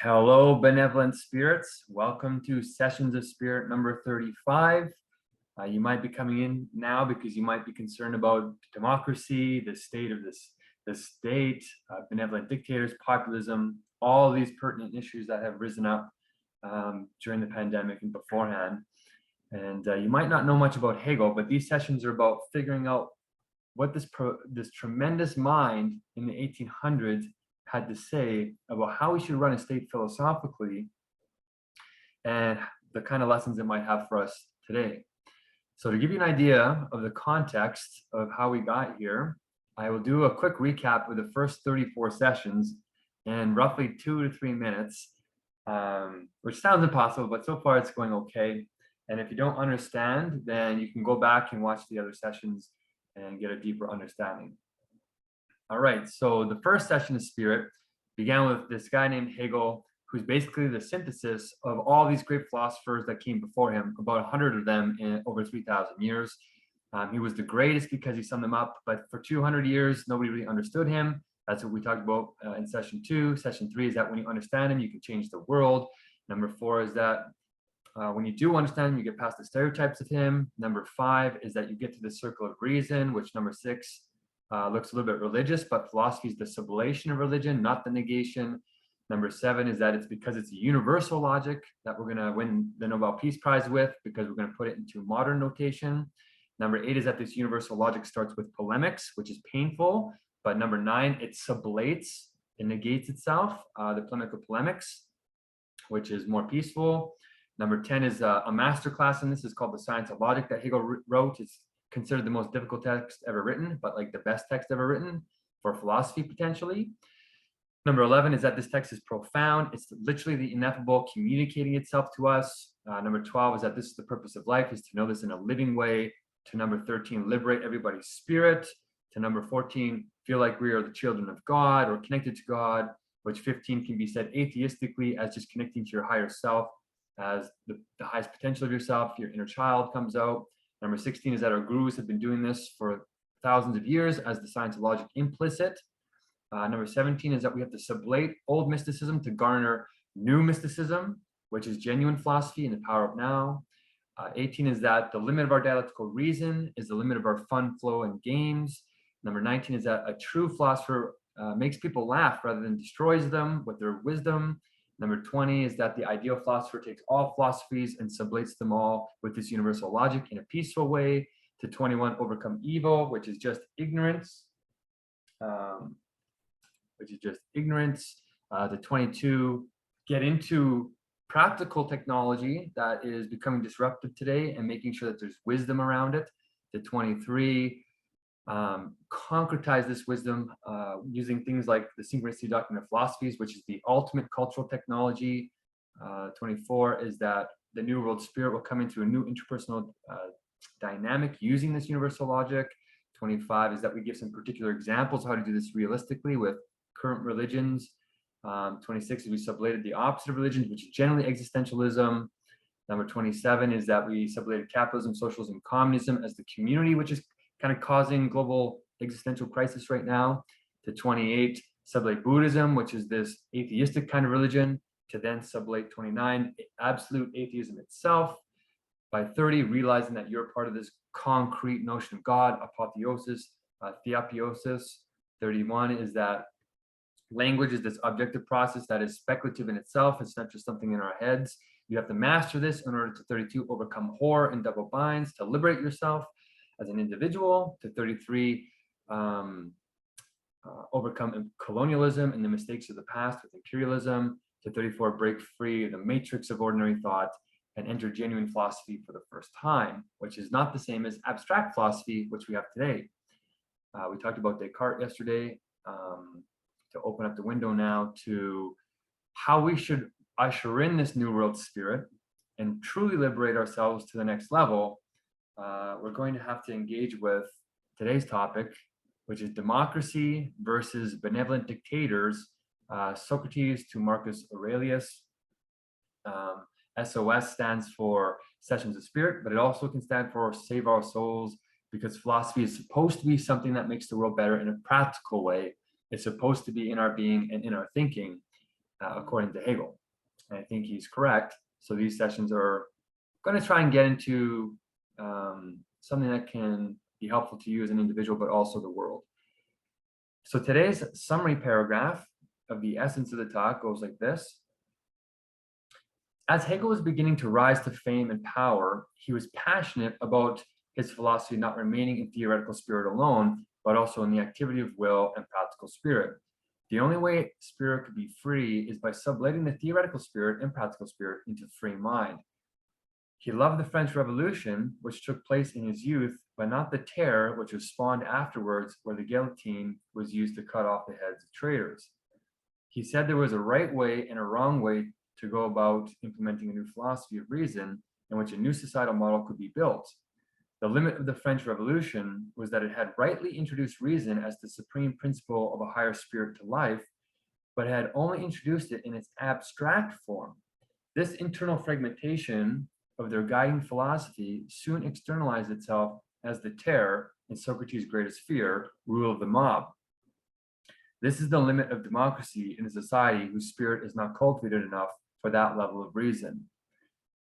Hello, benevolent spirits. Welcome to Sessions of Spirit number 35. You might be coming in now because you might be concerned about democracy, the state of the state, benevolent dictators, populism, all these pertinent issues that have risen up during the pandemic and beforehand. And you might not know much about Hegel, but these sessions are about figuring out what this tremendous mind in the 1800s had to say about how we should run a state philosophically and the kind of lessons it might have for us today. So to give you an idea of the context of how we got here, I will do a quick recap of the first 34 sessions in roughly 2 to 3 minutes, which sounds impossible, but so far it's going okay. And if you don't understand, then you can go back and watch the other sessions and get a deeper understanding. All right, so the first session of Spirit began with this guy named Hegel, who's basically the synthesis of all these great philosophers that came before him, about 100 of them in over 3,000 years. He was the greatest because he summed them up, but for 200 years, nobody really understood him. That's what we talked about in session 2. Session 3 is that when you understand him, you can change the world. Number 4 is that when you do understand him, you get past the stereotypes of him. Number 5 is that you get to the circle of reason, which number 6 looks a little bit religious, but philosophy is the sublation of religion, not the negation. Number 7 is that it's because it's a universal logic that we're going to win the Nobel Peace Prize with, because we're going to put it into modern notation. Number 8 is that this universal logic starts with polemics, which is painful. But number 9, it sublates, it negates itself, the polemic of polemics, which is more peaceful. Number 10 is a masterclass in this, is called The Science of Logic that Hegel wrote. It's considered the most difficult text ever written, but like the best text ever written for philosophy potentially. Number 11 is that this text is profound. It's literally the ineffable communicating itself to us. Number 12 is that this is the purpose of life, is to know this in a living way. To number 13, liberate everybody's spirit. To number 14, feel like we are the children of God or connected to God, which 15 can be said atheistically as just connecting to your higher self, as the highest potential of yourself, your inner child comes out. Number 16 is that our gurus have been doing this for thousands of years as the science of logic implicit. Number 17 is that we have to sublate old mysticism to garner new mysticism, which is genuine philosophy and the power of now. 18 is that the limit of our dialectical reason is the limit of our fun, flow, and games. Number 19 is that a true philosopher makes people laugh rather than destroys them with their wisdom. Number 20 is that the ideal philosopher takes all philosophies and sublates them all with this universal logic in a peaceful way. To 21, overcome evil, which is just ignorance. To 22, get into practical technology that is becoming disruptive today and making sure that there's wisdom around it. To 23, concretize this wisdom using things like the synchronicity doctrine of philosophies, which is the ultimate cultural technology. 24 is that the new world spirit will come into a new interpersonal dynamic using this universal logic. 25 is that we give some particular examples of how to do this realistically with current religions. 26 is we sublated the opposite of religions, which is generally existentialism. Number 27 is that we sublated capitalism, socialism, communism as the community, which is kind of causing global existential crisis right now. To 28, sublate Buddhism, which is this atheistic kind of religion. To then sublate 29, absolute atheism itself. By 30, realizing that you're part of this concrete notion of God, apotheosis, theopoiosis. 31 is that language is this objective process that is speculative in itself. It's not just something in our heads. You have to master this in order to 32, overcome horror and double binds, to liberate yourself as an individual. To 33, overcome colonialism and the mistakes of the past with imperialism. To 34, break free of the matrix of ordinary thought and enter genuine philosophy for the first time, which is not the same as abstract philosophy, which we have today. We talked about Descartes yesterday. To open up the window now to how we should usher in this new world spirit and truly liberate ourselves to the next level, we're going to have to engage with today's topic, which is democracy versus benevolent dictators, Socrates to Marcus Aurelius. SOS stands for Sessions of Spirit, but it also can stand for Save Our Souls, because philosophy is supposed to be something that makes the world better in a practical way. It's supposed to be in our being and in our thinking. according to Hegel. And I think he's correct. So these sessions are going to try and get into something that can be helpful to you as an individual, but also the world. So today's summary paragraph of the essence of the talk goes like this. As Hegel was beginning to rise to fame and power, he was passionate about his philosophy not remaining in theoretical spirit alone, but also in the activity of will and practical spirit. The only way spirit could be free is by sublating the theoretical spirit and practical spirit into free mind. He loved the French Revolution, which took place in his youth, but not the terror which was spawned afterwards, where the guillotine was used to cut off the heads of traitors. He said there was a right way and a wrong way to go about implementing a new philosophy of reason in which a new societal model could be built. The limit of the French Revolution was that it had rightly introduced reason as the supreme principle of a higher spirit to life, but had only introduced it in its abstract form. This internal fragmentation of their guiding philosophy soon externalized itself as the terror in Socrates' greatest fear, rule of the mob. This is the limit of democracy in a society whose spirit is not cultivated enough for that level of reason.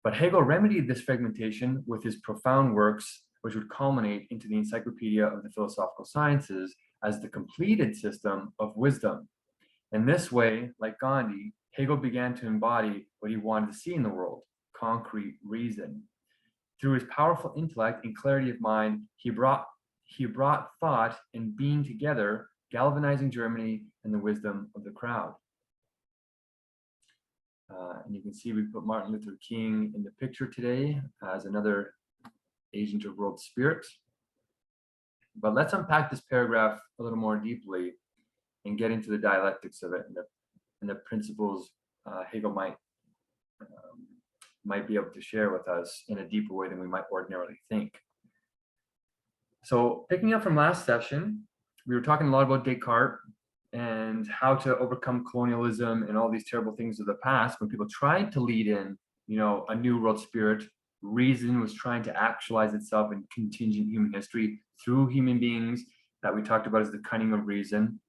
But Hegel remedied this fragmentation with his profound works, which would culminate into the Encyclopedia of the Philosophical Sciences as the completed system of wisdom. In this way, like Gandhi, Hegel began to embody what he wanted to see in the world, concrete reason. Through his powerful intellect and clarity of mind, he brought thought and being together, galvanizing Germany and the wisdom of the crowd. And you can see we put Martin Luther King in the picture today as another agent of world spirit. But let's unpack this paragraph a little more deeply and get into the dialectics of it and the principles Hegel might be able to share with us in a deeper way than we might ordinarily think. So picking up from last session, we were talking a lot about Descartes and how to overcome colonialism and all these terrible things of the past. When people tried to lead in, a new world spirit, reason was trying to actualize itself in contingent human history through human beings that we talked about as the cunning of reason,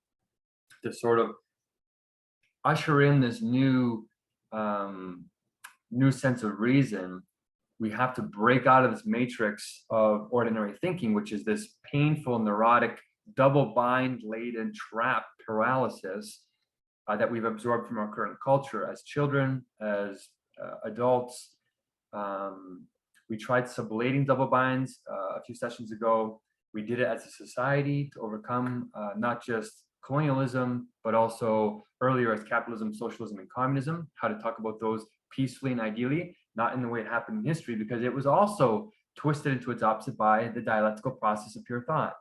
to sort of usher in this new sense of reason. We have to break out of this matrix of ordinary thinking, which is this painful, neurotic, double bind laden trap paralysis that we've absorbed from our current culture as children, as adults. We tried sublating double binds a few sessions ago. We did it as a society to overcome not just colonialism, but also earlier as capitalism, socialism, and communism, how to talk about those peacefully and ideally, not in the way it happened in history, because it was also twisted into its opposite by the dialectical process of pure thought.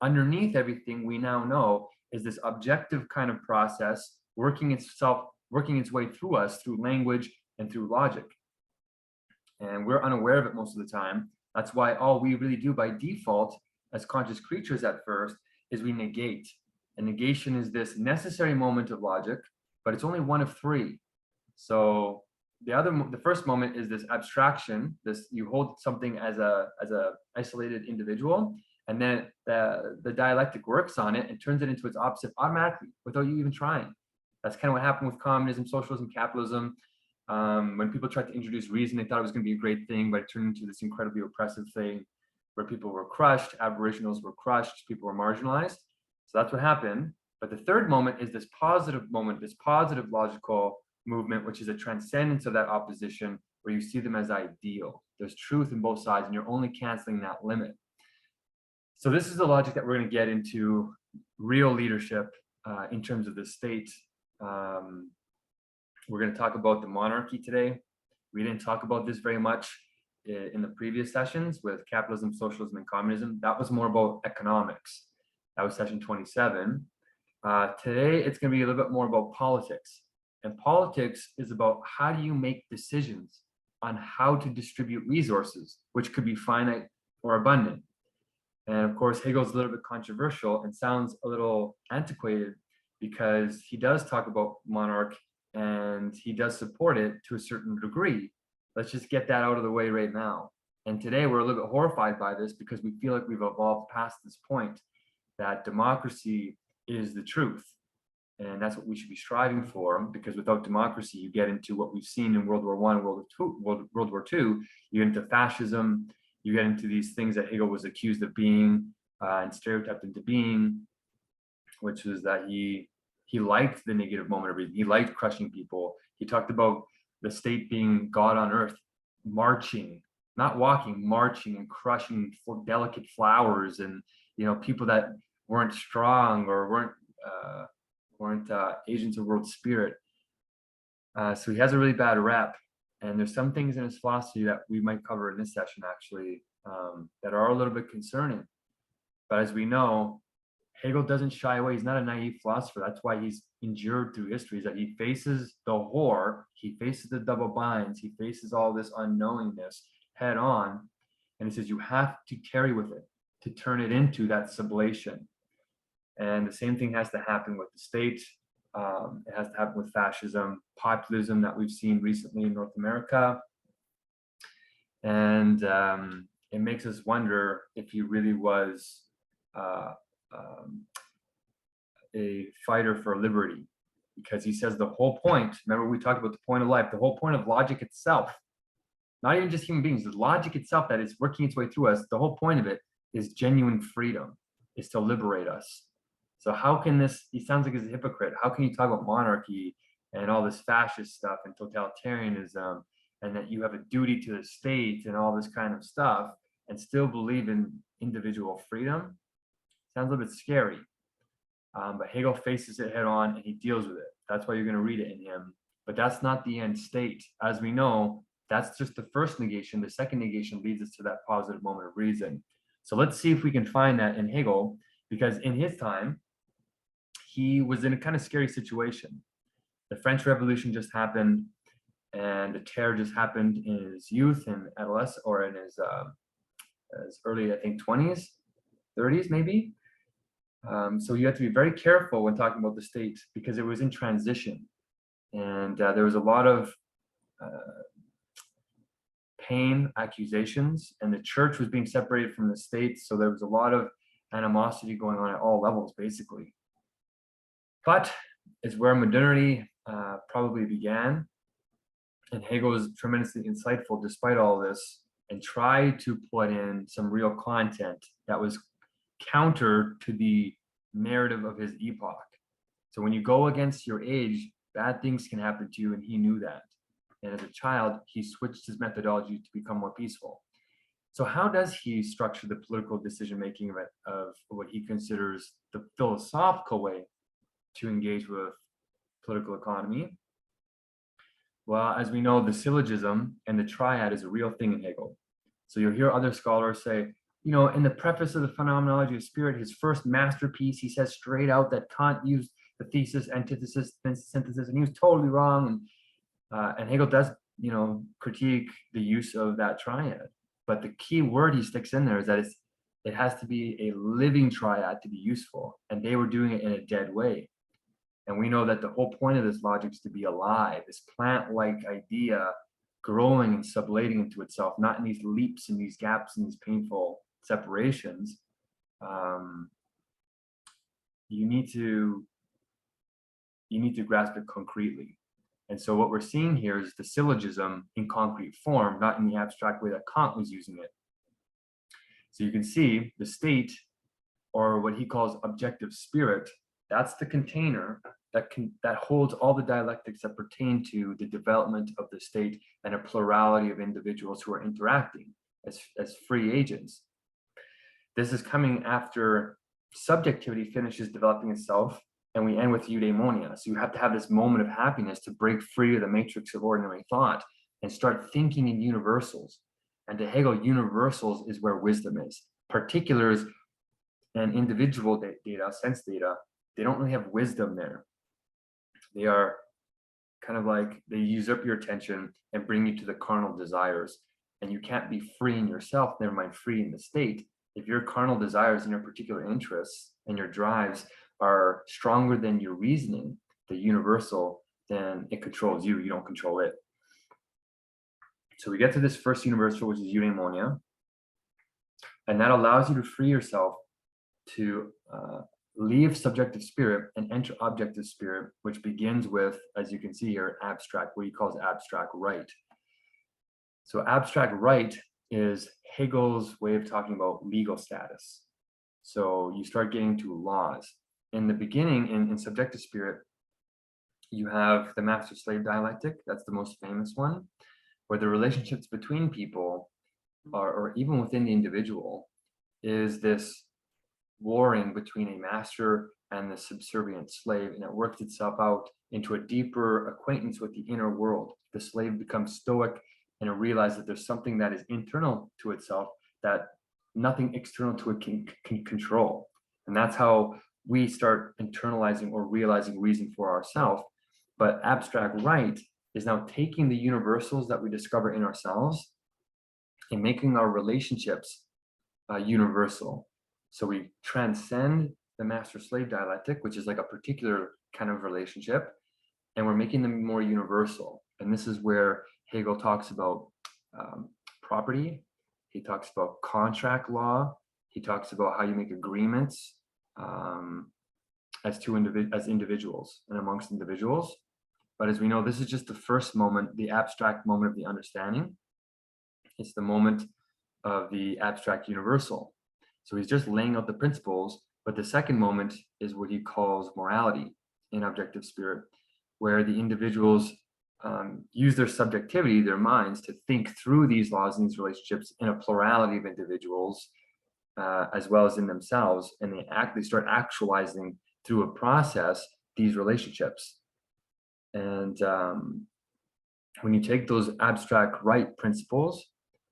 Underneath everything we now know is this objective kind of process working its way through us through language and through logic. And we're unaware of it most of the time. That's why all we really do by default as conscious creatures at first is we negate. And negation is this necessary moment of logic, but it's only one of three. So the first moment is this abstraction, this you hold something as a isolated individual, and then the dialectic works on it and turns it into its opposite automatically without you even trying. That's kind of what happened with communism, socialism, capitalism. When people tried to introduce reason, they thought it was going to be a great thing, but it turned into this incredibly oppressive thing where people were crushed, aboriginals were crushed, people were marginalized. So that's what happened. But the third moment is this positive moment, this positive logical movement, which is a transcendence of that opposition, where you see them as ideal. There's truth in both sides, and you're only canceling that limit. So this is the logic that we're going to get into real leadership in terms of the state. We're going to talk about the monarchy today. We didn't talk about this very much in the previous sessions with capitalism, socialism, and communism. That was more about economics. That was session 27. Today, it's going to be a little bit more about politics. And politics is about how do you make decisions on how to distribute resources, which could be finite or abundant. And of course, Hegel's a little bit controversial and sounds a little antiquated because he does talk about monarch and he does support it to a certain degree. Let's just get that out of the way right now. And today we're a little bit horrified by this because we feel like we've evolved past this point that democracy is the truth. And that's what we should be striving for, because without democracy, you get into what we've seen in World War I, World War II, you get into fascism, you get into these things that Hegel was accused of being and stereotyped into being, which was that he liked the negative moment of reason. He liked crushing people. He talked about the state being God on earth, marching, not walking, marching and crushing delicate flowers and, people that weren't strong or weren't agents of world spirit. So he has a really bad rep, and there's some things in his philosophy that we might cover in this session actually that are a little bit concerning. But as we know, Hegel doesn't shy away. He's not a naive philosopher. That's why he's endured through history, is that he faces the horror, he faces the double binds, he faces all this unknowingness head on, and he says you have to carry with it to turn it into that sublation. And the same thing has to happen with the state. It has to happen with fascism, populism that we've seen recently in North America. And it makes us wonder if he really was a fighter for liberty, because he says the whole point, remember we talked about the point of life, the whole point of logic itself, not even just human beings, the logic itself that is working its way through us, the whole point of it is genuine freedom, is to liberate us. So how can this, he sounds like he's a hypocrite. How can you talk about monarchy and all this fascist stuff and totalitarianism and that you have a duty to the state and all this kind of stuff and still believe in individual freedom? Sounds a little bit scary. But Hegel faces it head on and he deals with it. That's why you're going to read it in him. But that's not the end state. As we know, that's just the first negation. The second negation leads us to that positive moment of reason. So let's see if we can find that in Hegel, because in his time, he was in a kind of scary situation. The French Revolution just happened, and the terror just happened in his youth and adolescence, or in his early, I think, 20s, 30s maybe. So you have to be very careful when talking about the state, because it was in transition, and there was a lot of pain, accusations, and the church was being separated from the state, so there was a lot of animosity going on at all levels, basically. But it's where modernity probably began, and Hegel was tremendously insightful despite all this, and tried to put in some real content that was counter to the narrative of his epoch. So when you go against your age, bad things can happen to you, and he knew that. And as a child, he switched his methodology to become more peaceful. So how does he structure the political decision-making of what he considers the philosophical way to engage with political economy? Well, as we know, the syllogism and the triad is a real thing in Hegel. So you'll hear other scholars say, in the preface of the Phenomenology of Spirit, his first masterpiece, he says straight out that Kant used the thesis, antithesis, synthesis, and he was totally wrong. And Hegel does, critique the use of that triad. But the key word he sticks in there is that it has to be a living triad to be useful. And they were doing it in a dead way. And we know that the whole point of this logic is to be alive, this plant-like idea growing and sublating into itself, not in these leaps and these gaps and these painful separations. You need to grasp it concretely. And so what we're seeing here is the syllogism in concrete form, not in the abstract way that Kant was using it. So you can see the state, or what he calls objective spirit, that's the container that holds all the dialectics that pertain to the development of the state and a plurality of individuals who are interacting as free agents. This is coming after subjectivity finishes developing itself, and we end with eudaimonia. So you have to have this moment of happiness to break free of the matrix of ordinary thought and start thinking in universals. And to Hegel, universals is where wisdom is. Particulars and individual data, sense data, they don't really have wisdom there. They are kind of like, they usurp your attention and bring you to the carnal desires. And you can't be free in yourself, never mind free in the state, if your carnal desires and your particular interests and your drives are stronger than your reasoning, the universal, then it controls you, you don't control it. So we get to this first universal, which is eudaimonia, and that allows you to free yourself to leave subjective spirit and enter objective spirit, which begins with, as you can see here, abstract, what he calls abstract right. So abstract right is Hegel's way of talking about legal status. So you start getting to laws. In the beginning, in subjective spirit, you have the master-slave dialectic. That's the most famous one, where the relationships between people, or even within the individual, is this warring between a master and the subservient slave, and it works itself out into a deeper acquaintance with the inner world. The slave becomes stoic and it realizes that there's something that is internal to itself that nothing external to it can control. And that's how we start internalizing or realizing reason for ourselves. But abstract right is now taking the universals that we discover in ourselves and making our relationships universal. So we transcend the master-slave dialectic, which is like a particular kind of relationship, and we're making them more universal. And this is where Hegel talks about property. He talks about contract law. He talks about how you make agreements as individuals and amongst individuals. But as we know, this is just the first moment, the abstract moment of the understanding. It's the moment of the abstract universal. So he's just laying out the principles, but the second moment is what he calls morality in objective spirit, where the individuals use their subjectivity, their minds, to think through these laws and these relationships in a plurality of individuals, as well as in themselves, and they start actualizing through a process these relationships. And when you take those abstract right principles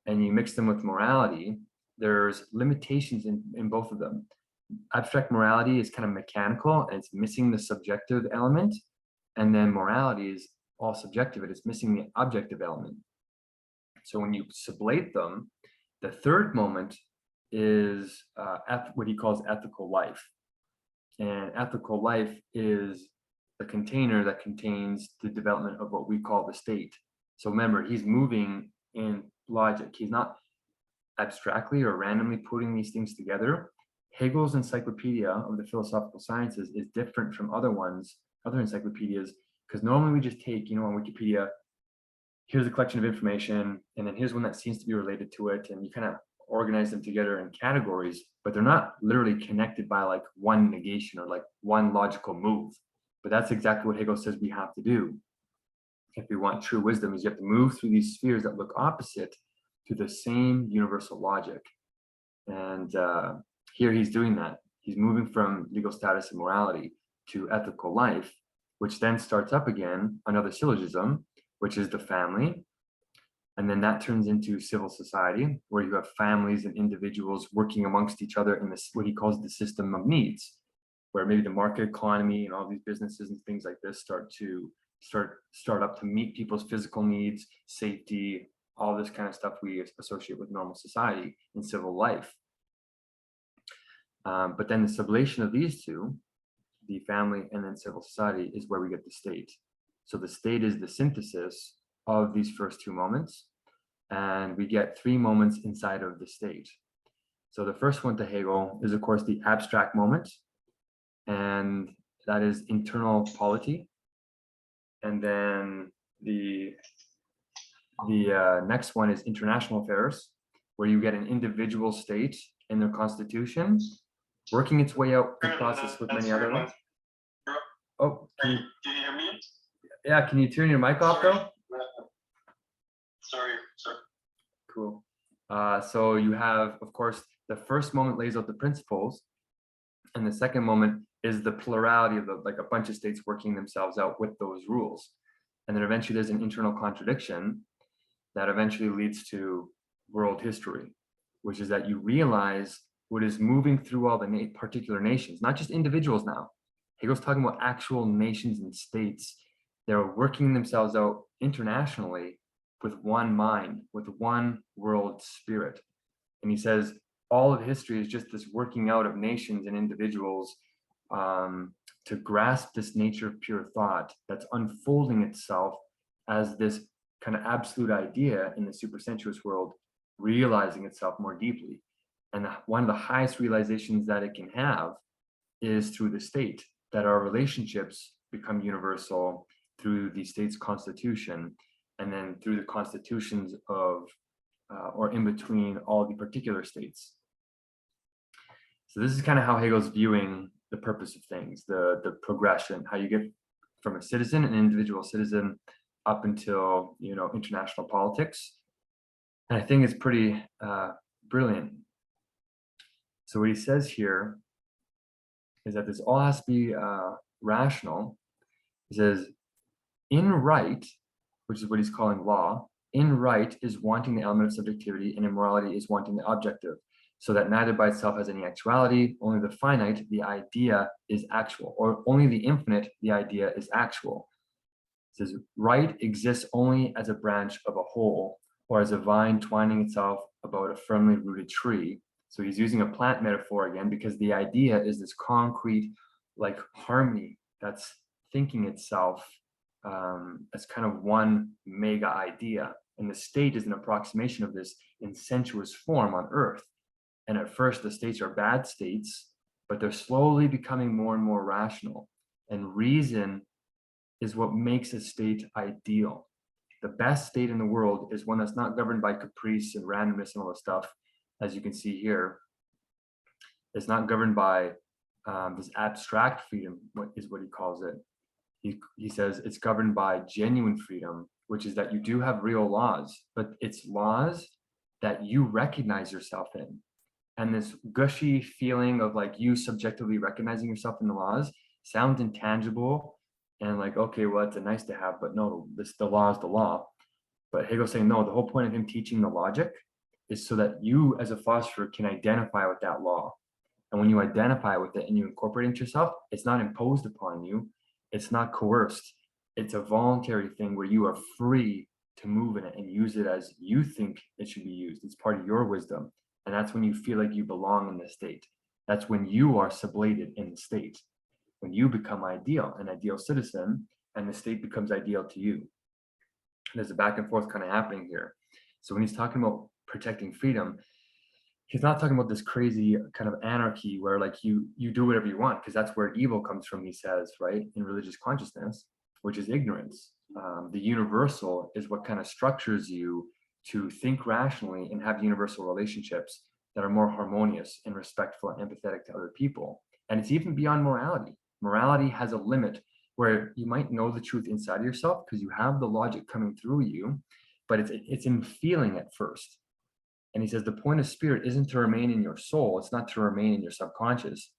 and you mix them with morality, there's limitations in both of them. Abstract morality is kind of mechanical and it's missing the subjective element. And then morality is all subjective, it is missing the objective element. So when you sublate them, the third moment is what he calls ethical life. And ethical life is the container that contains the development of what we call the state. So remember, he's moving in logic. He's not abstractly or randomly putting these things together. Hegel's encyclopedia of the philosophical sciences is different from other encyclopedias, because normally we just take, on Wikipedia, here's a collection of information, and then here's one that seems to be related to it, and you kind of organize them together in categories, but they're not literally connected by like one negation or like one logical move. But that's exactly what Hegel says we have to do. If we want true wisdom, is you have to move through these spheres that look opposite to the same universal logic. And here he's doing that. He's moving from legal status and morality to ethical life, which then starts up again another syllogism, which is the family. And then that turns into civil society, where you have families and individuals working amongst each other in this, what he calls the system of needs, where maybe the market economy and all these businesses and things like this start up to meet people's physical needs, safety, all this kind of stuff we associate with normal society in civil life. But then the sublation of these two, the family and then civil society, is where we get the state. So the state is the synthesis of these first two moments, and we get three moments inside of the state. So the first one to Hegel is, of course, the abstract moment, and that is internal polity. And then the next one is international affairs, where you get an individual state in their constitution, working its way out the process with many other ones. Oh, can you hear me? Yeah, can you turn your mic off though? Sorry. Cool. So you have, of course, the first moment lays out the principles, and the second moment is the plurality of like a bunch of states working themselves out with those rules. And then eventually there's an internal contradiction that eventually leads to world history, which is that you realize what is moving through all the particular nations, not just individuals now. Hegel's talking about actual nations and states. They're working themselves out internationally with one mind, with one world spirit. And he says all of history is just this working out of nations and individuals to grasp this nature of pure thought that's unfolding itself as this kind of absolute idea in the supersensuous world, realizing itself more deeply. And one of the highest realizations that it can have is through the state, that our relationships become universal through the state's constitution, and then through the constitutions of, or in between all the particular states. So this is kind of how Hegel's viewing the purpose of things, the progression, how you get from a citizen, an individual citizen, up until, international politics. And I think it's pretty brilliant. So what he says here is that this all has to be rational. He says, in right, which is what he's calling law, in right is wanting the element of subjectivity, and immorality is wanting the objective, so that neither by itself has any actuality, only the finite, the idea, is actual, or only the infinite, the idea, is actual. It says, right exists only as a branch of a whole, or as a vine twining itself about a firmly rooted tree. So he's using a plant metaphor again, because the idea is this concrete, like, harmony that's thinking itself as kind of one mega idea. And the state is an approximation of this in sensuous form on earth. And at first the states are bad states, but they're slowly becoming more and more rational. And reason is what makes a state ideal. The best state in the world is one that's not governed by caprice and randomness and all this stuff, as you can see here. It's not governed by this abstract freedom, what he calls it. He says it's governed by genuine freedom, which is that you do have real laws, but it's laws that you recognize yourself in. And this gushy feeling of like you subjectively recognizing yourself in the laws sounds intangible and like, okay, well, it's a nice to have, but no, the law is the law. But Hegel's saying, no, the whole point of him teaching the logic is so that you as a philosopher can identify with that law. And when you identify with it and you incorporate it into yourself, it's not imposed upon you. It's not coerced. It's a voluntary thing where you are free to move in it and use it as you think it should be used. It's part of your wisdom. And that's when you feel like you belong in the state. That's when you are sublated in the state. When you become ideal, an ideal citizen, and the state becomes ideal to you. There's a back and forth kind of happening here. So when he's talking about protecting freedom, he's not talking about this crazy kind of anarchy where like you do whatever you want, because that's where evil comes from, he says, right? In religious consciousness, which is ignorance. The universal is what kind of structures you to think rationally and have universal relationships that are more harmonious and respectful and empathetic to other people. And it's even beyond morality. Morality has a limit where you might know the truth inside of yourself because you have the logic coming through you, but it's in feeling at first. And he says the point of spirit isn't to remain in your soul. It's not to remain in your subconscious,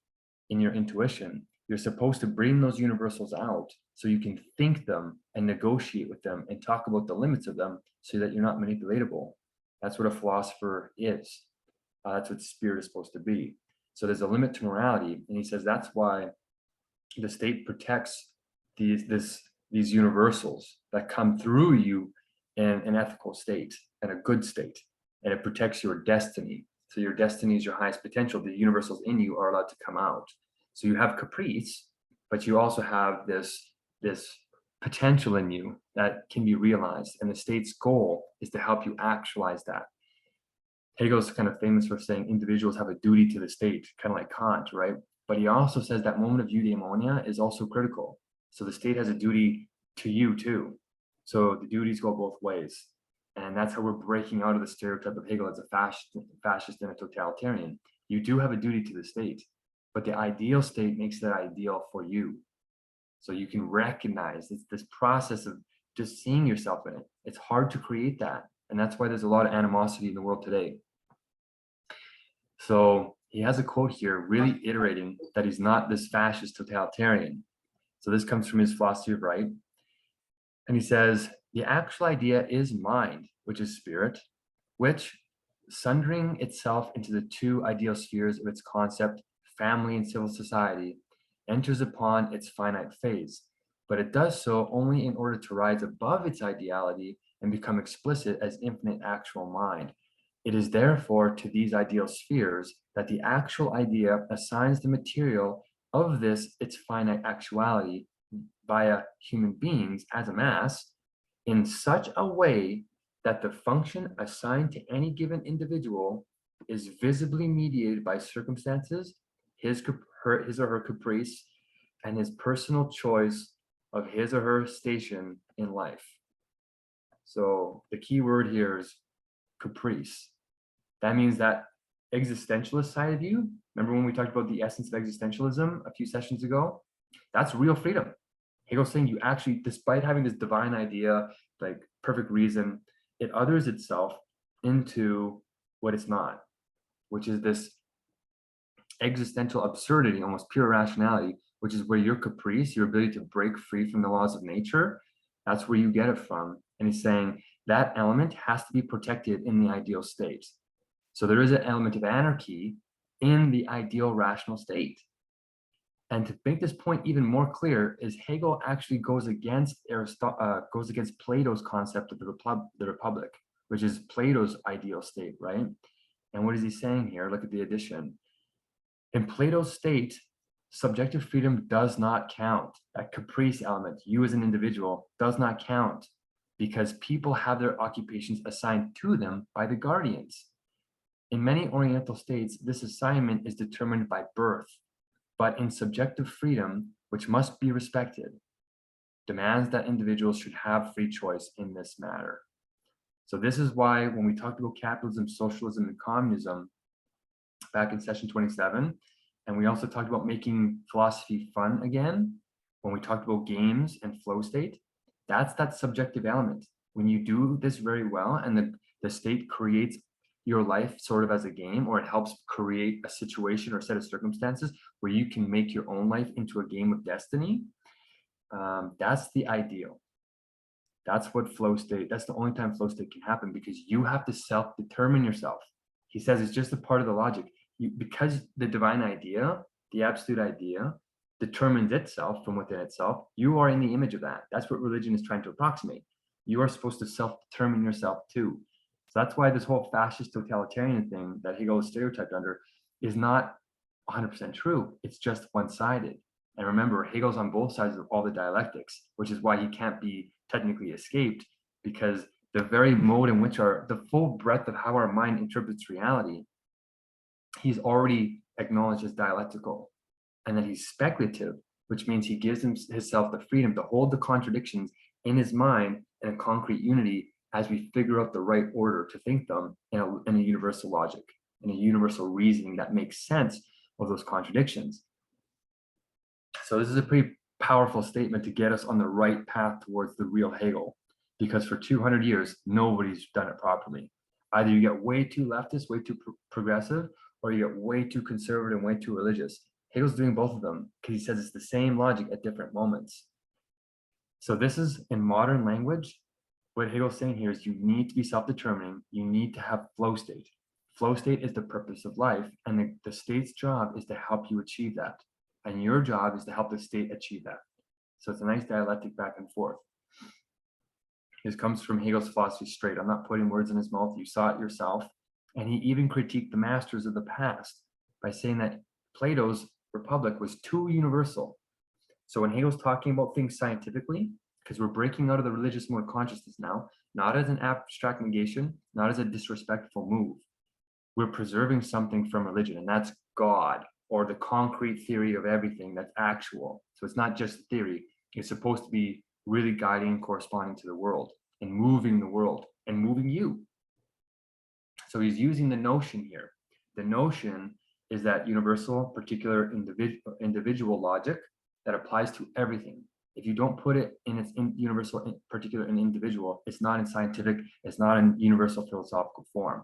in your intuition. You're supposed to bring those universals out so you can think them and negotiate with them and talk about the limits of them so that you're not manipulatable. That's what a philosopher is. That's what spirit is supposed to be. So there's a limit to morality. And he says that's why the state protects these universals that come through you in an ethical state and a good state. And it protects your destiny. So your destiny is your highest potential. The universals in you are allowed to come out. So you have caprice, but you also have this potential in you that can be realized. And the state's goal is to help you actualize that. Hegel's kind of famous for saying individuals have a duty to the state, kind of like Kant, right? But he also says that moment of eudaimonia is also critical. So the state has a duty to you too. So the duties go both ways. And that's how we're breaking out of the stereotype of Hegel as a fascist and a totalitarian. You do have a duty to the state, but the ideal state makes that ideal for you. So you can recognize this process of just seeing yourself in it. It's hard to create that. And that's why there's a lot of animosity in the world today. So he has a quote here really iterating that he's not this fascist totalitarian. So this comes from his philosophy of right. And he says, the actual idea is mind, which is spirit, which, sundering itself into the two ideal spheres of its concept, family and civil society, enters upon its finite phase. But it does so only in order to rise above its ideality and become explicit as infinite actual mind. It is therefore to these ideal spheres that the actual idea assigns the material of this its finite actuality via human beings as a mass in such a way that the function assigned to any given individual is visibly mediated by circumstances, his or her caprice and his personal choice of his or her station in life. So the key word here is caprice. That means that existentialist side of you, remember when we talked about the essence of existentialism a few sessions ago? That's real freedom. Hegel's saying you actually, despite having this divine idea, like perfect reason, it others itself into what it's not, which is this existential absurdity, almost pure rationality, which is where your caprice, your ability to break free from the laws of nature, that's where you get it from. And he's saying that element has to be protected in the ideal state. So there is an element of anarchy in the ideal rational state. And to make this point even more clear is Hegel actually goes against Plato's concept of the Republic, which is Plato's ideal state, right? And what is he saying here? Look at the addition. In Plato's state, subjective freedom does not count. That caprice element, you as an individual, does not count because people have their occupations assigned to them by the guardians. In many Oriental states, this assignment is determined by birth, but in subjective freedom, which must be respected, demands that individuals should have free choice in this matter. So this is why when we talked about capitalism, socialism, and communism back in session 27, and we also talked about making philosophy fun again, when we talked about games and flow state, that's that subjective element. When you do this very well and the state creates your life sort of as a game, or it helps create a situation or a set of circumstances where you can make your own life into a game of destiny, that's the ideal. That's what flow state, that's the only time flow state can happen, because you have to self-determine yourself. He says it's just a part of the logic. Because the divine idea, the absolute idea, determines itself from within itself, you are in the image of that. That's what religion is trying to approximate. You are supposed to self-determine yourself too. So that's why this whole fascist totalitarian thing that Hegel is stereotyped under is not 100% true. It's just one-sided. And remember, Hegel's on both sides of all the dialectics, which is why he can't be technically escaped, because the very mode in which the full breadth of how our mind interprets reality, he's already acknowledged as dialectical, and that he's speculative, which means he gives himself the freedom to hold the contradictions in his mind in a concrete unity as we figure out the right order to think them in a universal logic, in a universal reasoning that makes sense of those contradictions. So this is a pretty powerful statement to get us on the right path towards the real Hegel, because for 200 years, nobody's done it properly. Either you get way too leftist, way too progressive, or you get way too conservative and way too religious. Hegel's doing both of them because he says it's the same logic at different moments. So this is, in modern language, what Hegel's saying here is you need to be self-determining. You need to have flow state. Flow state is the purpose of life, and the state's job is to help you achieve that. And your job is to help the state achieve that. So it's a nice dialectic back and forth. This comes from Hegel's philosophy straight. I'm not putting words in his mouth. You saw it yourself. And he even critiqued the masters of the past by saying that Plato's Republic was too universal. So when Hegel's talking about things scientifically, because we're breaking out of the religious mode of consciousness now, not as an abstract negation, not as a disrespectful move. We're preserving something from religion, and that's God, or the concrete theory of everything that's actual. So it's not just theory. It's supposed to be really guiding and corresponding to the world and moving the world and moving you. So he's using the notion here. The notion is that universal, particular individual logic that applies to everything. If you don't put it in its universal, particular, and individual, it's not in scientific, it's not in universal philosophical form.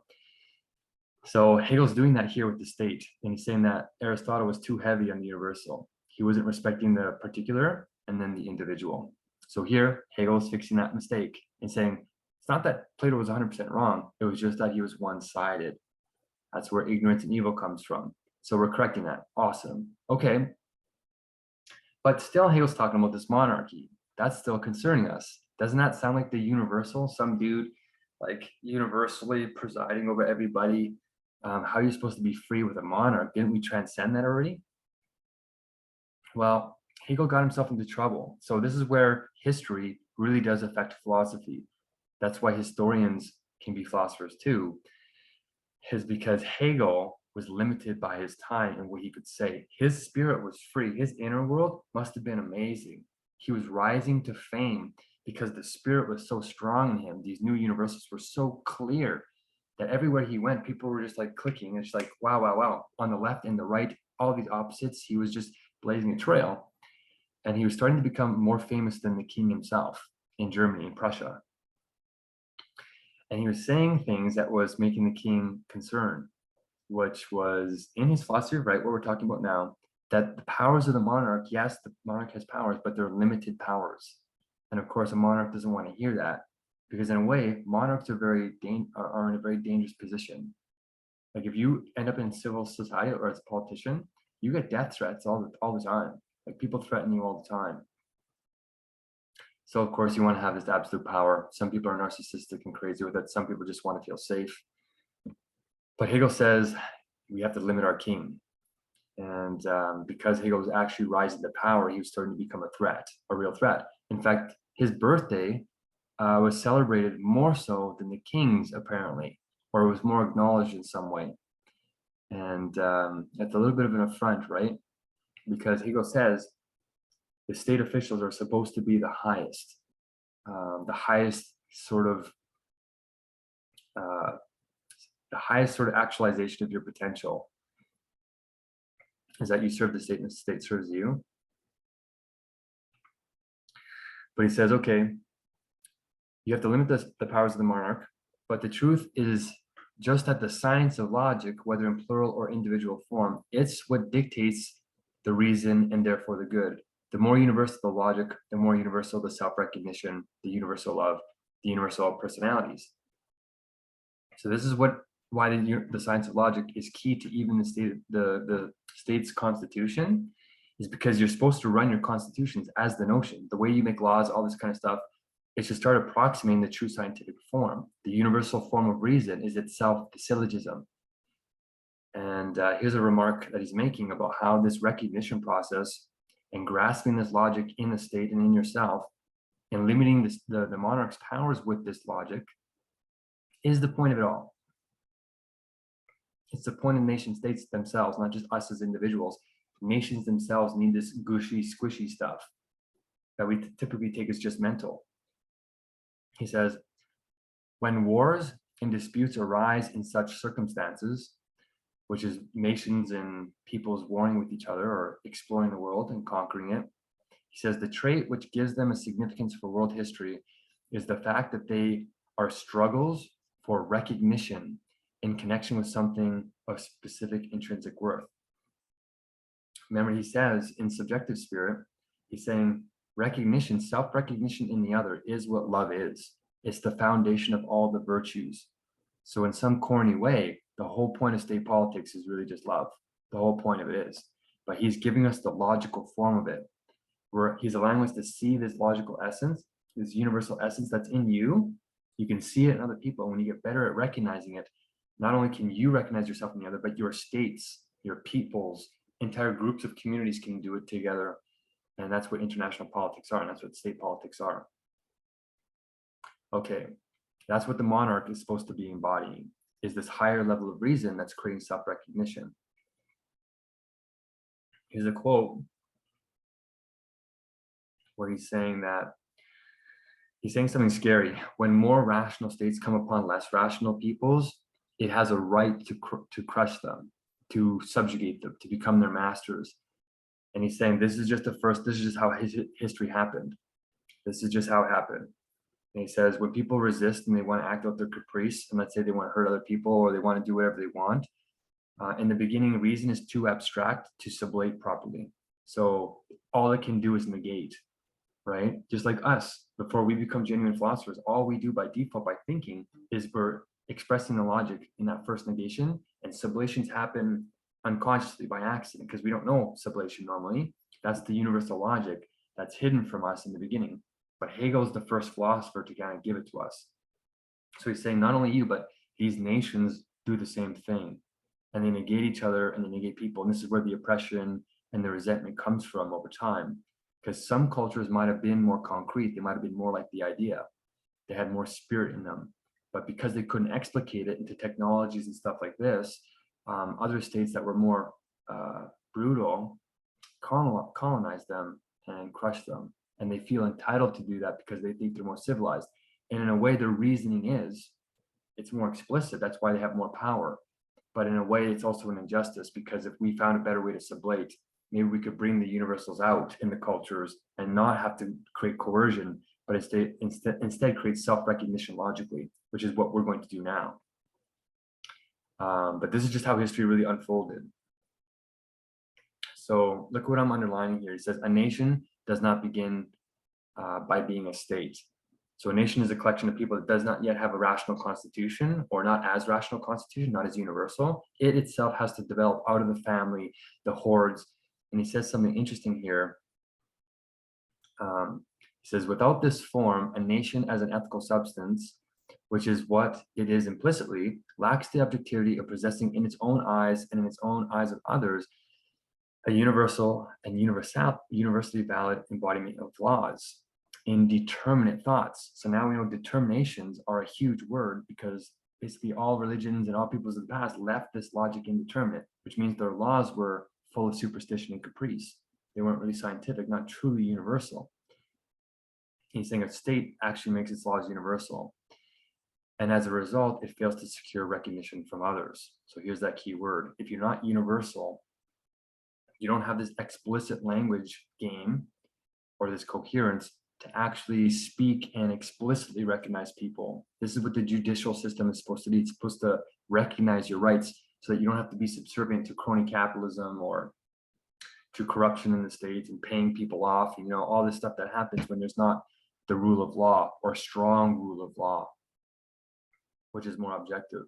So Hegel's doing that here with the state, and he's saying that Aristotle was too heavy on the universal. He wasn't respecting the particular and then the individual. So here, Hegel's fixing that mistake and saying, it's not that Plato was 100% wrong, it was just that he was one-sided. That's where ignorance and evil comes from. So we're correcting that. Awesome. Okay. But still, Hegel's talking about this monarchy. That's still concerning us. Doesn't that sound like the universal? Some dude like universally presiding over everybody. How are you supposed to be free with a monarch? Didn't we transcend that already? Well, Hegel got himself into trouble. So this is where history really does affect philosophy. That's why historians can be philosophers too, is because Hegel was limited by his time and what he could say. His spirit was free. His inner world must have been amazing. He was rising to fame because the spirit was so strong in him. These new universals were so clear that everywhere he went, people were just like clicking. It's like, wow, wow, wow. On the left and the right, all these opposites, he was just blazing a trail. And he was starting to become more famous than the king himself in Germany, in Prussia. And he was saying things that was making the king concerned, which was in his philosophy of right, what we're talking about now, that the powers of the monarch, yes, the monarch has powers, but they're limited powers. And of course, a monarch doesn't want to hear that, because in a way, monarchs are in a very dangerous position. Like if you end up in civil society or as a politician, you get death threats all the time. Like people threaten you all the time. So of course you want to have this absolute power. Some people are narcissistic and crazy with it. Some people just want to feel safe. But Hegel says we have to limit our king. And because Hegel was actually rising to power, he was starting to become a threat, a real threat. In fact, his birthday was celebrated more so than the king's, apparently, or it was more acknowledged in some way. And that's a little bit of an affront, right? Because Hegel says the state officials are supposed to be the highest sort of actualization of your potential is that you serve the state and the state serves you. But he says, okay, you have to limit the powers of the monarch, but the truth is just that the science of logic, whether in plural or individual form, it's what dictates the reason and therefore the good. The more universal the logic, the more universal the self-recognition, the universal love, the universal personalities. So this is why the science of logic is key to even the state's constitution, is because you're supposed to run your constitutions as the notion. The way you make laws, all this kind of stuff, is to start approximating the true scientific form. The universal form of reason is itself the syllogism. And here's a remark that he's making about how this recognition process and grasping this logic in the state and in yourself and limiting the monarch's powers with this logic is the point of it all. It's the point of nation states themselves, not just us as individuals. Nations themselves need this gushy, squishy stuff that we typically take as just mental. He says, when wars and disputes arise in such circumstances, which is nations and peoples warring with each other or exploring the world and conquering it, he says the trait which gives them a significance for world history is the fact that they are struggles for recognition in connection with something of specific intrinsic worth. Remember, he says in subjective spirit, he's saying recognition, self-recognition in the other is what love is. It's the foundation of all the virtues. So in some corny way, the whole point of state politics is really just love. The whole point of it is. But he's giving us the logical form of it, where he's allowing us to see this logical essence, this universal essence that's in you. You can see it in other people. When you get better at recognizing it, not only can you recognize yourself in the other, but your states, your peoples, entire groups of communities can do it together. And that's what international politics are, and that's what state politics are. Okay, that's what the monarch is supposed to be embodying, is this higher level of reason that's creating self-recognition. Here's a quote where he's saying something scary. When more rational states come upon less rational peoples, it has a right to crush them, to subjugate them, to become their masters. And he's saying this is just how his history happened. This is just how it happened. And he says, when people resist and they want to act out their caprice, and let's say they want to hurt other people or they want to do whatever they want, in the beginning, reason is too abstract to sublate properly. So all it can do is negate, right? Just like us, before we become genuine philosophers, all we do by default, by thinking, is we're expressing the logic in that first negation, and sublations happen unconsciously by accident because we don't know sublation normally. That's the universal logic that's hidden from us in the beginning. But Hegel's the first philosopher to kind of give it to us. So he's saying not only you, but these nations do the same thing. And they negate each other and they negate people. And this is where the oppression and the resentment comes from over time. Because some cultures might have been more concrete. They might have been more like the idea. They had more spirit in them. But because they couldn't explicate it into technologies and stuff like this, other states that were more brutal colonize them and crush them. And they feel entitled to do that because they think they're more civilized. And in a way, their reasoning is, it's more explicit. That's why they have more power. But in a way, it's also an injustice, because if we found a better way to sublate, maybe we could bring the universals out in the cultures and not have to create coercion, but instead create self-recognition logically, which is what we're going to do now. But this is just how history really unfolded. So look what I'm underlining here. He says, a nation does not begin by being a state. So a nation is a collection of people that does not yet have a rational constitution, or not as rational constitution, not as universal. It itself has to develop out of the family, the hordes. And he says something interesting here. He says, without this form, a nation as an ethical substance, which is what it is implicitly, lacks the objectivity of possessing in its own eyes and in its own eyes of others a universal and universally valid embodiment of laws, indeterminate thoughts. So now we know determinations are a huge word, because basically all religions and all peoples of the past left this logic indeterminate, which means their laws were full of superstition and caprice. They weren't really scientific, not truly universal. He's saying a state actually makes its laws universal. And as a result, it fails to secure recognition from others. So here's that key word. If you're not universal, you don't have this explicit language game or this coherence to actually speak and explicitly recognize people. This is what the judicial system is supposed to be. It's supposed to recognize your rights so that you don't have to be subservient to crony capitalism or to corruption in the state and paying people off, you know, all this stuff that happens when there's not the rule of law or strong rule of law, which is more objective.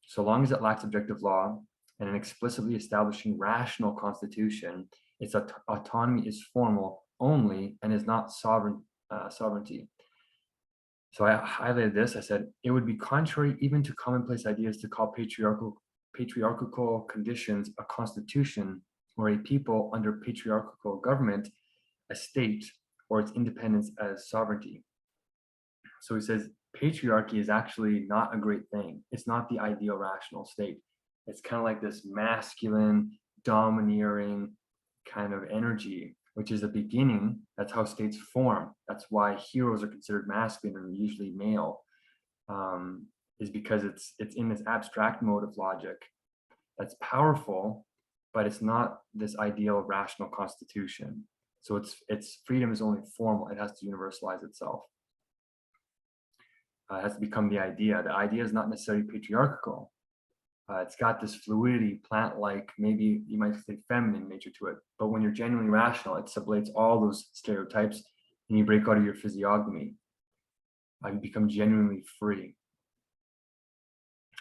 So long as it lacks objective law and an explicitly establishing rational constitution, its autonomy is formal only and is not sovereignty. So I highlighted this. I said it would be contrary even to commonplace ideas to call patriarchal conditions a constitution, or a people under patriarchal government a state, or its independence as sovereignty. So he says patriarchy is actually not a great thing. It's not the ideal rational state. It's kind of like this masculine, domineering kind of energy, which is a beginning. That's how states form. That's why heroes are considered masculine and usually male, is because it's in this abstract mode of logic that's powerful, but it's not this ideal rational constitution. So its freedom is only formal. It has to universalize itself. It has to become the idea. The idea is not necessarily patriarchal. It's got this fluidity, plant-like, maybe you might say feminine nature to it. But when you're genuinely rational, it sublates all those stereotypes and you break out of your physiognomy. You become genuinely free.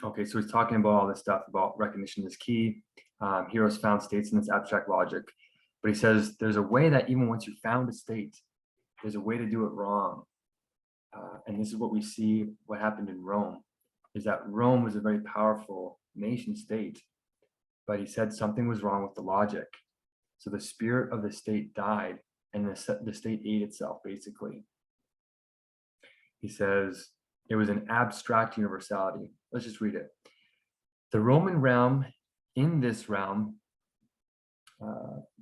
Okay, so he's talking about all this stuff about recognition is key. Heroes found states in this abstract logic. But he says there's a way that even once you found a state, there's a way to do it wrong. And this is what we see what happened in Rome, is that Rome was a very powerful nation state, but he said something was wrong with the logic. So the spirit of the state died and the state ate itself, basically. He says it was an abstract universality. Let's just read it. The Roman realm, in this realm,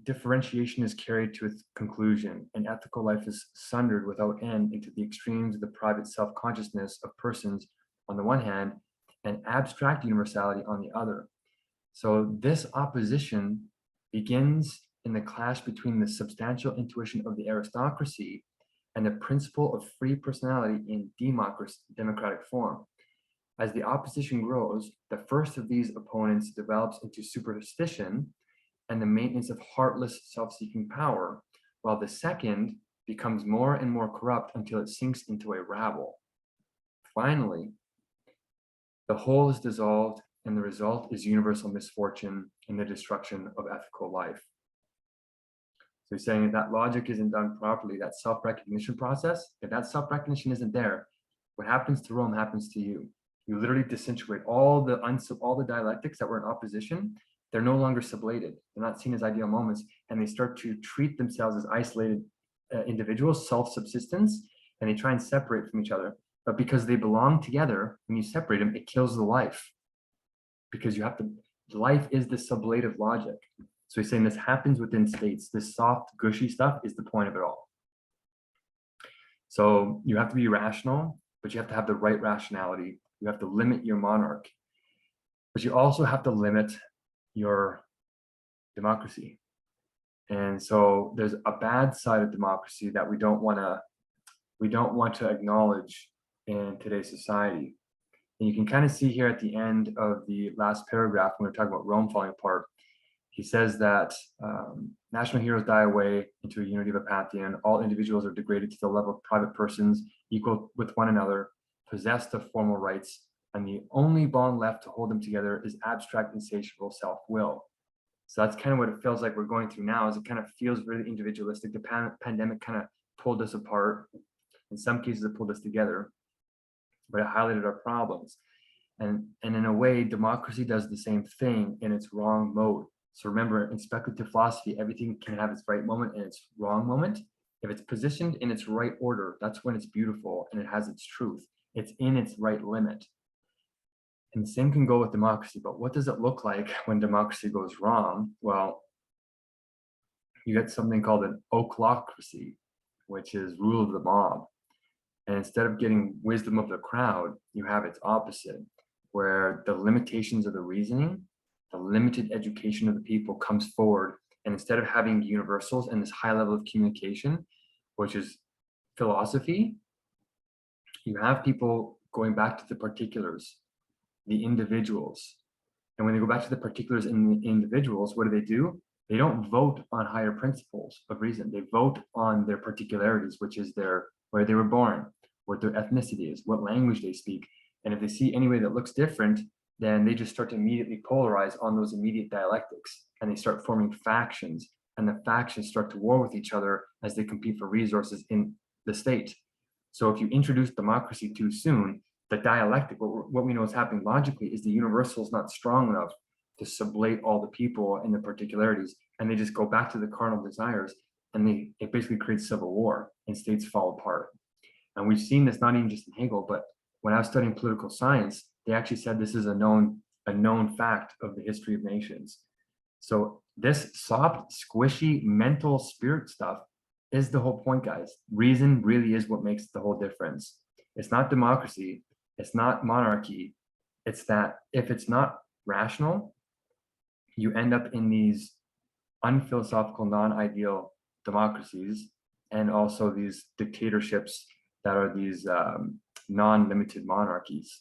differentiation is carried to its conclusion, and ethical life is sundered without end into the extremes of the private self-consciousness of persons on the one hand, and abstract universality on the other. So this opposition begins in the clash between the substantial intuition of the aristocracy and the principle of free personality in democratic form. As the opposition grows, the first of these opponents develops into superstition and the maintenance of heartless self-seeking power, while the second becomes more and more corrupt until it sinks into a rabble. Finally, the whole is dissolved and the result is universal misfortune and the destruction of ethical life. So he's saying that logic isn't done properly, that self-recognition process, if that self-recognition isn't there, what happens to Rome happens to you. You literally disintegrate all the dialectics that were in opposition. They're no longer sublated. They're not seen as ideal moments, and they start to treat themselves as isolated individuals, self-subsistence, and they try and separate from each other. But because they belong together, when you separate them, it kills the life. because you have to, life is the sublative logic. So he's saying this happens within states. This soft, gushy stuff is the point of it all. So you have to be rational, but you have to have the right rationality. You have to limit your monarch, but you also have to limit your democracy. And so there's a bad side of democracy that we don't want to acknowledge in today's society. And you can kind of see here at the end of the last paragraph, when we're talking about Rome falling apart, he says that national heroes die away into a unity of a pantheon. All individuals are degraded to the level of private persons, equal with one another, possessed of formal rights, and the only bond left to hold them together is abstract, insatiable self-will. So that's kind of what it feels like we're going through now, is it kind of feels really individualistic. The pandemic kind of pulled us apart. In some cases, it pulled us together, but it highlighted our problems. And in a way, democracy does the same thing in its wrong mode. So remember, in speculative philosophy, everything can have its right moment and its wrong moment. If it's positioned in its right order, that's when it's beautiful and it has its truth. It's in its right limit. And the same can go with democracy, but what does it look like when democracy goes wrong? Well, you get something called an ochlocracy, which is rule of the mob. And instead of getting wisdom of the crowd, you have its opposite, where the limitations of the reasoning, the limited education of the people comes forward. And instead of having universals and this high level of communication, which is philosophy, you have people going back to the particulars, the individuals. And when they go back to the particulars in the individuals, what do? They don't vote on higher principles of reason. They vote on their particularities, which is where they were born, what their ethnicity is, what language they speak. And if they see any way that looks different, then they just start to immediately polarize on those immediate dialectics, and they start forming factions, and the factions start to war with each other as they compete for resources in the state. So if you introduce democracy too soon, the dialectic, what we know is happening logically, is the universal is not strong enough to sublate all the people and the particularities, and they just go back to the carnal desires, and it basically creates civil war, and states fall apart. And we've seen this not even just in Hegel, but when I was studying political science, they actually said this is a known fact of the history of nations. So this soft, squishy, mental spirit stuff is the whole point, guys. Reason really is what makes the whole difference. It's not democracy, it's not monarchy. It's that if it's not rational, you end up in these unphilosophical, non-ideal democracies, and also these dictatorships that are these non-limited monarchies.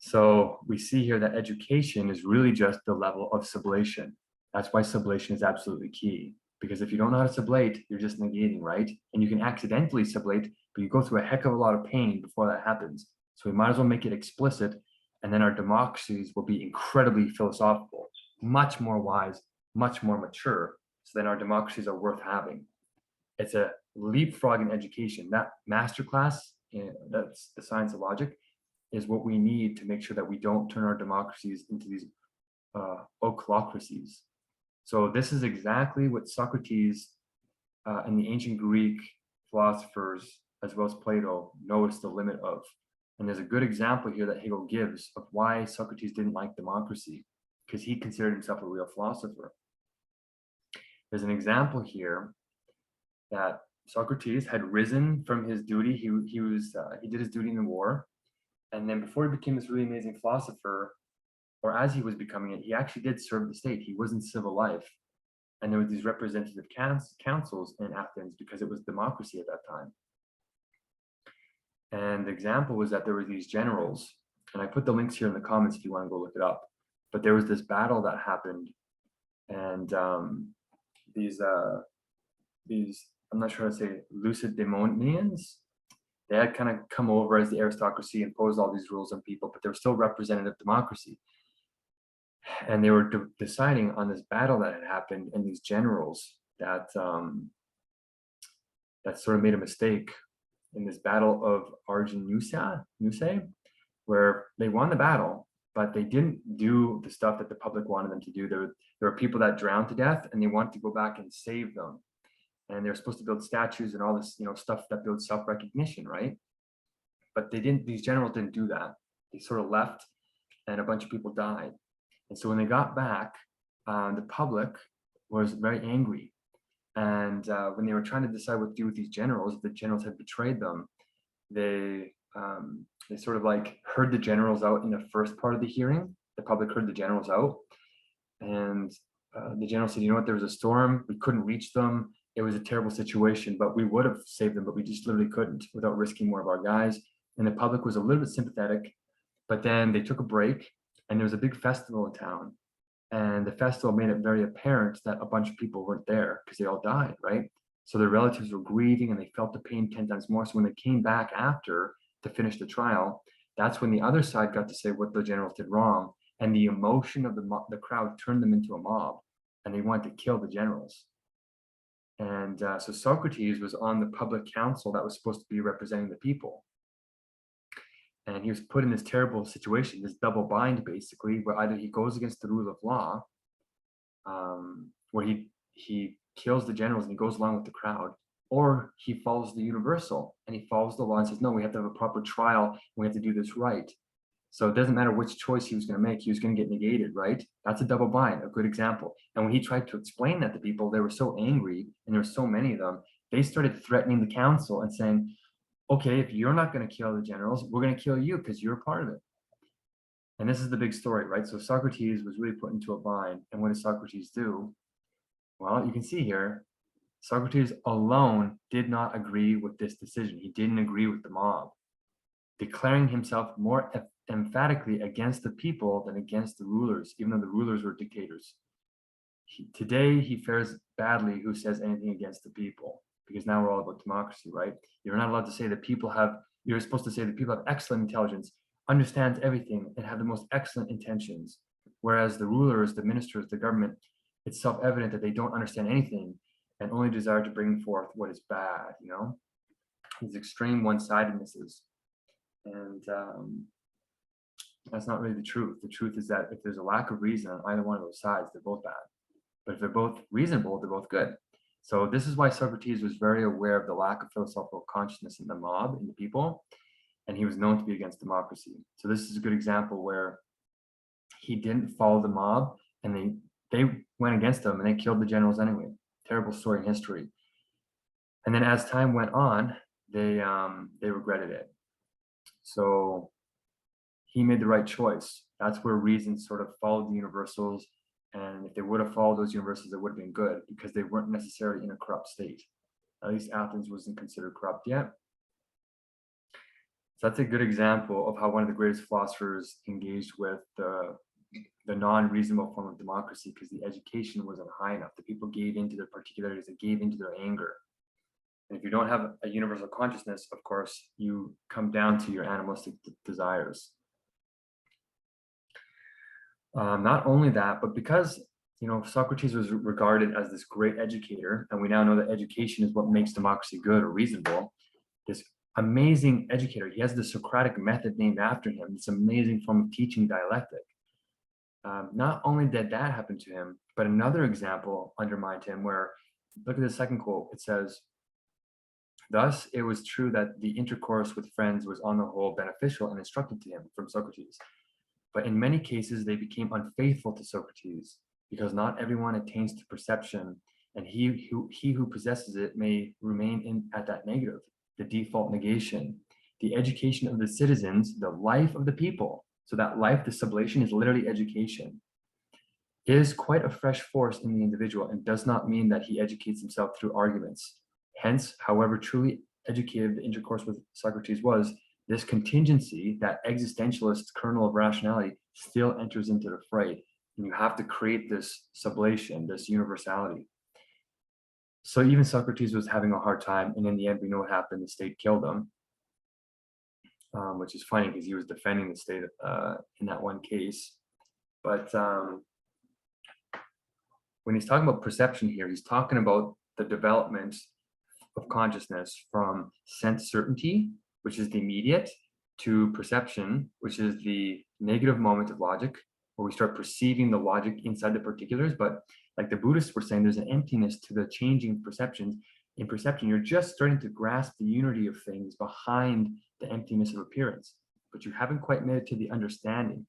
So we see here that education is really just the level of sublation. That's why sublation is absolutely key, because if you don't know how to sublate, you're just negating, right? And you can accidentally sublate, but you go through a heck of a lot of pain before that happens. So we might as well make it explicit, and then our democracies will be incredibly philosophical, much more wise, much more mature. So then our democracies are worth having. It's a leapfrog in education. That masterclass, that's the science of logic, is what we need to make sure that we don't turn our democracies into these ochlocracies. So this is exactly what Socrates and the ancient Greek philosophers, as well as Plato, noticed the limit of. And there's a good example here that Hegel gives of why Socrates didn't like democracy, because he considered himself a real philosopher. There's an example here that Socrates had risen from his duty. He did his duty in the war. And then before he became this really amazing philosopher, or as he was becoming it, he actually did serve the state. He was in civil life. And there were these representative councils in Athens because it was democracy at that time. And the example was that there were these generals, and I put the links here in the comments if you want to go look it up. But there was this battle that happened, and these I'm not sure how to say Lacedaemonians, they had kind of come over as the aristocracy, imposed all these rules on people, but they were still representative democracy. And they were deciding on this battle that had happened, and these generals that sort of made a mistake in this battle of Arginusae, where they won the battle, but they didn't do the stuff that the public wanted them to do. There were people that drowned to death, and they wanted to go back and save them. And they're supposed to build statues and all this, stuff that builds self-recognition, right? But they didn't. These generals didn't do that. They sort of left, and a bunch of people died. And so when they got back, the public was very angry. And when they were trying to decide what to do with these generals, the generals had betrayed them. They sort of like heard the generals out in the first part of the hearing. The public heard the generals out, and the general said, you know what, there was a storm, we couldn't reach them, it was a terrible situation, but we would have saved them, but we just literally couldn't without risking more of our guys. And the public was a little bit sympathetic, but then they took a break, and there was a big festival in town. And the festival made it very apparent that a bunch of people weren't there because they all died, right? So their relatives were grieving and they felt the pain 10 times more. So when they came back after to finish the trial, that's when the other side got to say what the generals did wrong. And the emotion of the crowd turned them into a mob, and they wanted to kill the generals. And so Socrates was on the public council that was supposed to be representing the people. And he was put in this terrible situation, this double bind, basically, where either he goes against the rule of law, where he kills the generals and he goes along with the crowd, or he follows the universal and he follows the law and says, no, we have to have a proper trial, and we have to do this right. So it doesn't matter which choice he was going to make, he was going to get negated, right? That's a double bind, a good example. And when he tried to explain that to people, they were so angry, and there were so many of them, they started threatening the council and saying, okay, if you're not going to kill the generals, we're going to kill you because you're a part of it. And this is the big story, right? So Socrates was really put into a bind. And what did Socrates do? Well, you can see here, Socrates alone did not agree with this decision. He didn't agree with the mob, declaring himself more emphatically against the people than against the rulers, even though the rulers were dictators. Today, he fares badly who says anything against the people, because now we're all about democracy, right? You're not allowed to say that you're supposed to say that people have excellent intelligence, understands everything, and have the most excellent intentions. Whereas the rulers, the ministers, the government, it's self-evident that they don't understand anything and only desire to bring forth what is bad, you know? These extreme one-sidednesses. And that's not really the truth. The truth is that if there's a lack of reason on either one of those sides, they're both bad. But if they're both reasonable, they're both good. So this is why Socrates was very aware of the lack of philosophical consciousness in the mob, in the people, and he was known to be against democracy. So this is a good example where he didn't follow the mob, and they went against him, and they killed the generals anyway. Terrible story in history. And then as time went on, they regretted it. So he made the right choice. That's where reason sort of followed the universals. And if they would have followed those universals, it would have been good because they weren't necessarily in a corrupt state. At least Athens wasn't considered corrupt yet. So that's a good example of how one of the greatest philosophers engaged with the non-reasonable form of democracy, because the education wasn't high enough. The people gave into their particularities and gave into their anger. And if you don't have a universal consciousness, of course, you come down to your animalistic desires. Not only that, but because Socrates was regarded as this great educator, and we now know that education is what makes democracy good or reasonable. This amazing educator, he has the Socratic method named after him, this amazing form of teaching dialectic. Not only did that happen to him, but another example undermined him where, look at the second quote, it says, thus it was true that the intercourse with friends was on the whole beneficial and instructive to him, from Socrates. But in many cases, they became unfaithful to Socrates, because not everyone attains to perception, and he who possesses it may remain at that negative, the default negation. The education of the citizens, the life of the people, so that life, the sublation, is literally education, is quite a fresh force in the individual and does not mean that he educates himself through arguments. Hence, however truly educated the intercourse with Socrates was, this contingency, that existentialist kernel of rationality, still enters into the fray. And you have to create this sublation, this universality. So even Socrates was having a hard time, and in the end, we know what happened. The state killed him, which is funny because he was defending the state in that one case. But when he's talking about perception here, he's talking about the development of consciousness from sense certainty, which is the immediate, to perception, which is the negative moment of logic, where we start perceiving the logic inside the particulars. But like the Buddhists were saying, there's an emptiness to the changing perceptions. In perception, you're just starting to grasp the unity of things behind the emptiness of appearance, but you haven't quite made it to the understanding.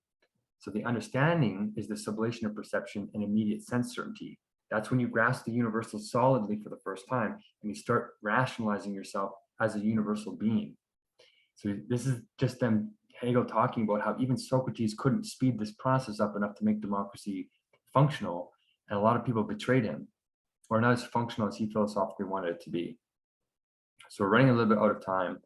So the understanding is the sublation of perception and immediate sense certainty. That's when you grasp the universal solidly for the first time and you start rationalizing yourself as a universal being. So this is just them, Hegel, talking about how even Socrates couldn't speed this process up enough to make democracy functional, and a lot of people betrayed him, or not as functional as he philosophically wanted it to be. So we're running a little bit out of time,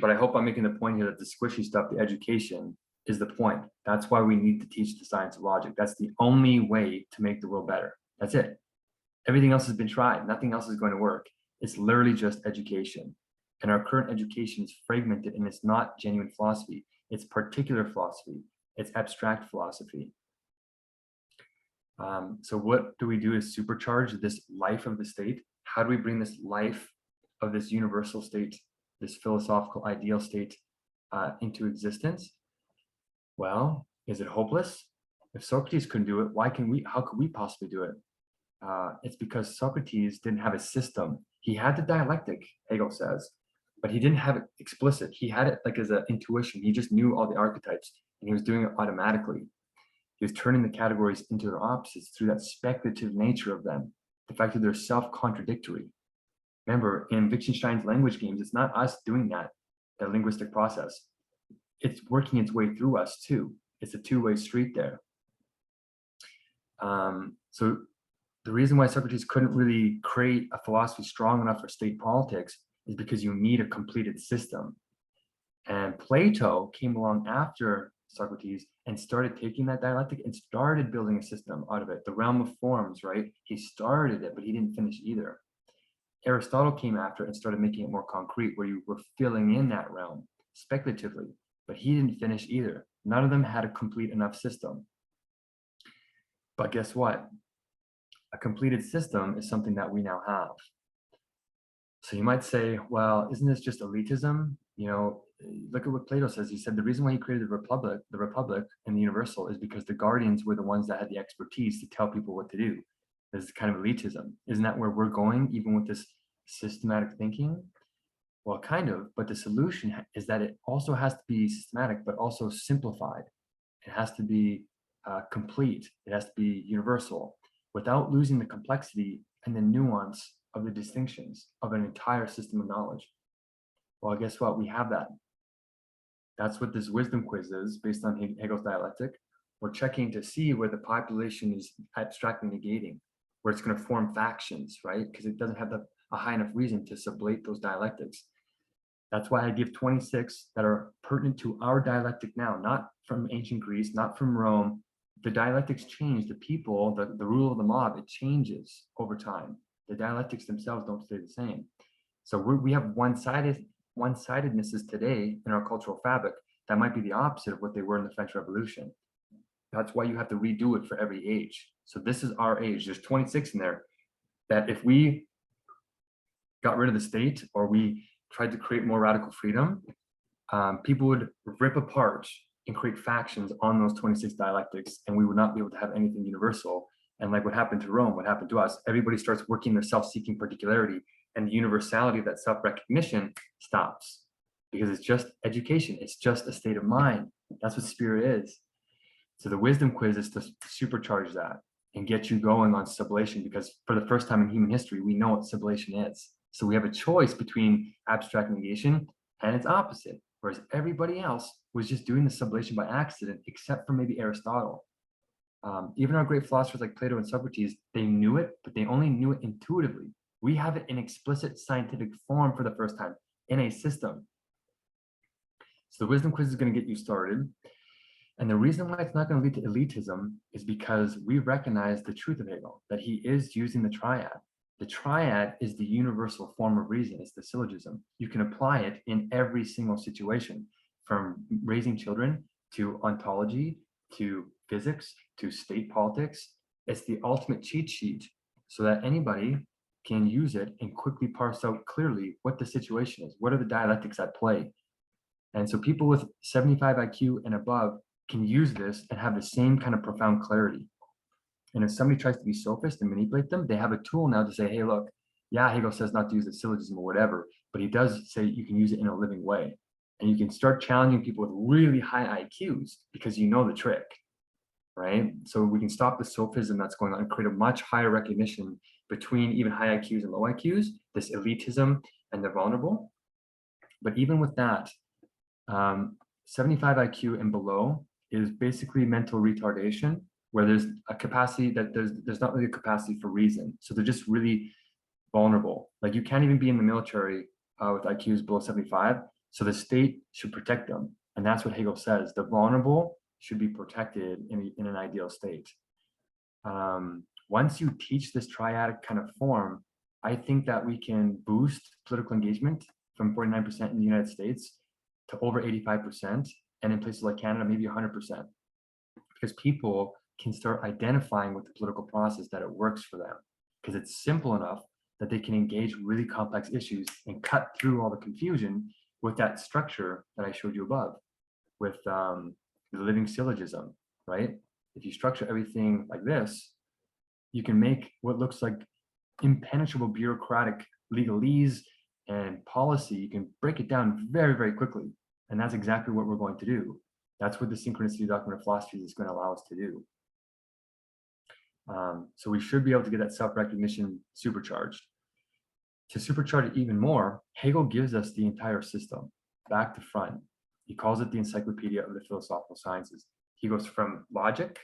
but I hope I'm making the point here that the squishy stuff, the education, is the point. That's why we need to teach the science of logic. That's the only way to make the world better. That's it. Everything else has been tried. Nothing else is going to work. It's literally just education. And our current education is fragmented, and it's not genuine philosophy. It's particular philosophy. It's abstract philosophy. So what do we do is supercharge this life of the state? How do we bring this life of this universal state, this philosophical ideal state, into existence? Well, is it hopeless? If Socrates couldn't do it, why can we? How could we possibly do it? It's because Socrates didn't have a system. He had the dialectic, Hegel says, but he didn't have it explicit. He had it like as an intuition. He just knew all the archetypes, and he was doing it automatically. He was turning the categories into their opposites through that speculative nature of them, the fact that they're self-contradictory. Remember, in Wittgenstein's language games, it's not us doing that linguistic process. It's working its way through us too. It's a two-way street there. So the reason why Socrates couldn't really create a philosophy strong enough for state politics is because you need a completed system. And Plato came along after Socrates and started taking that dialectic and started building a system out of it. The realm of forms, right? He started it, but he didn't finish either. Aristotle came after and started making it more concrete, where you were filling in that realm speculatively, but he didn't finish either. None of them had a complete enough system. But guess what? A completed system is something that we now have. So you might say, well, isn't this just elitism? You know, look at what Plato says. He said the reason why he created the republic and the universal is because the guardians were the ones that had the expertise to tell people what to do. This is kind of elitism. Isn't that where we're going, even with this systematic thinking? Well, kind of, but the solution is that it also has to be systematic, but also simplified. It has to be complete. It has to be universal, without losing the complexity and the nuance of the distinctions of an entire system of knowledge. Well, guess what? We have that. That's what this wisdom quiz is, based on Hegel's dialectic. We're checking to see where the population is abstractly negating, where it's going to form factions, right? Because it doesn't have a high enough reason to sublate those dialectics. That's why I give 26 that are pertinent to our dialectic now, not from ancient Greece, not from Rome. The dialectics change, the people, the rule of the mob, it changes over time. The dialectics themselves don't stay the same. So we have one-sidednesses today in our cultural fabric that might be the opposite of what they were in the French Revolution. That's why you have to redo it for every age. So this is our age. There's 26 in there that if we got rid of the state or we tried to create more radical freedom, people would rip apart and create factions on those 26 dialectics, and we would not be able to have anything universal. And like what happened to Rome, what happened to us, everybody starts working their self-seeking particularity, and the universality of that self-recognition stops, because it's just education. It's just a state of mind. That's what spirit is. So the wisdom quiz is to supercharge that and get you going on sublation, because for the first time in human history, we know what sublation is. So we have a choice between abstract negation and its opposite, whereas everybody else was just doing the sublation by accident, except for maybe Aristotle. Even our great philosophers like Plato and Socrates, they knew it, but they only knew it intuitively. We have it in explicit scientific form for the first time in a system. So the wisdom quiz is going to get you started. And the reason why it's not going to lead to elitism is because we recognize the truth of Hegel, that he is using the triad. The triad is the universal form of reason. It's the syllogism. You can apply it in every single situation, from raising children to ontology, to physics, to state politics. It's the ultimate cheat sheet so that anybody can use it and quickly parse out clearly what the situation is. What are the dialectics at play? And so people with 75 IQ and above can use this and have the same kind of profound clarity. And if somebody tries to be sophist and manipulate them, they have a tool now to say, hey, look, yeah, Hegel says not to use the syllogism or whatever, but he does say you can use it in a living way. And you can start challenging people with really high IQs because you know the trick, right? So we can stop the sophism that's going on and create a much higher recognition between even high IQs and low IQs, this elitism and the vulnerable. But even with that, 75 IQ and below is basically mental retardation, where there's a capacity that there's not really a capacity for reason. So they're just really vulnerable. Like you can't even be in the military with IQs below 75. So the state should protect them. And that's what Hegel says. The vulnerable should be protected in an ideal state. Once you teach this triadic kind of form, I think that we can boost political engagement from 49% in the United States to over 85%, and in places like Canada, maybe 100%, because people can start identifying with the political process that it works for them, because it's simple enough that they can engage really complex issues and cut through all the confusion with that structure that I showed you above, with the living syllogism, right? If you structure everything like this, you can make what looks like impenetrable bureaucratic legalese and policy, you can break it down very, very quickly. And that's exactly what we're going to do. That's what the synchronicity doctrine of philosophy is going to allow us to do. So we should be able to get that self-recognition supercharged. To supercharge it even more, Hegel gives us the entire system, back to front. He calls it the encyclopedia of the philosophical sciences. He goes from logic,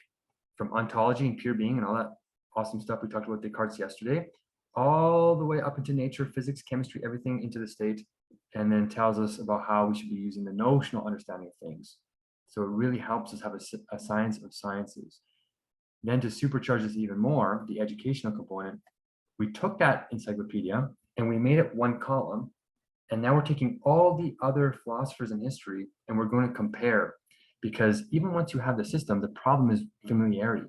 from ontology and pure being and all that awesome stuff we talked about Descartes yesterday, all the way up into nature, physics, chemistry, everything into the state, and then tells us about how we should be using the notional understanding of things. So it really helps us have a science of sciences. Then to supercharge this even more, the educational component, we took that encyclopedia and we made it one column. And now we're taking all the other philosophers in history and we're going to compare, because even once you have the system, the problem is familiarity.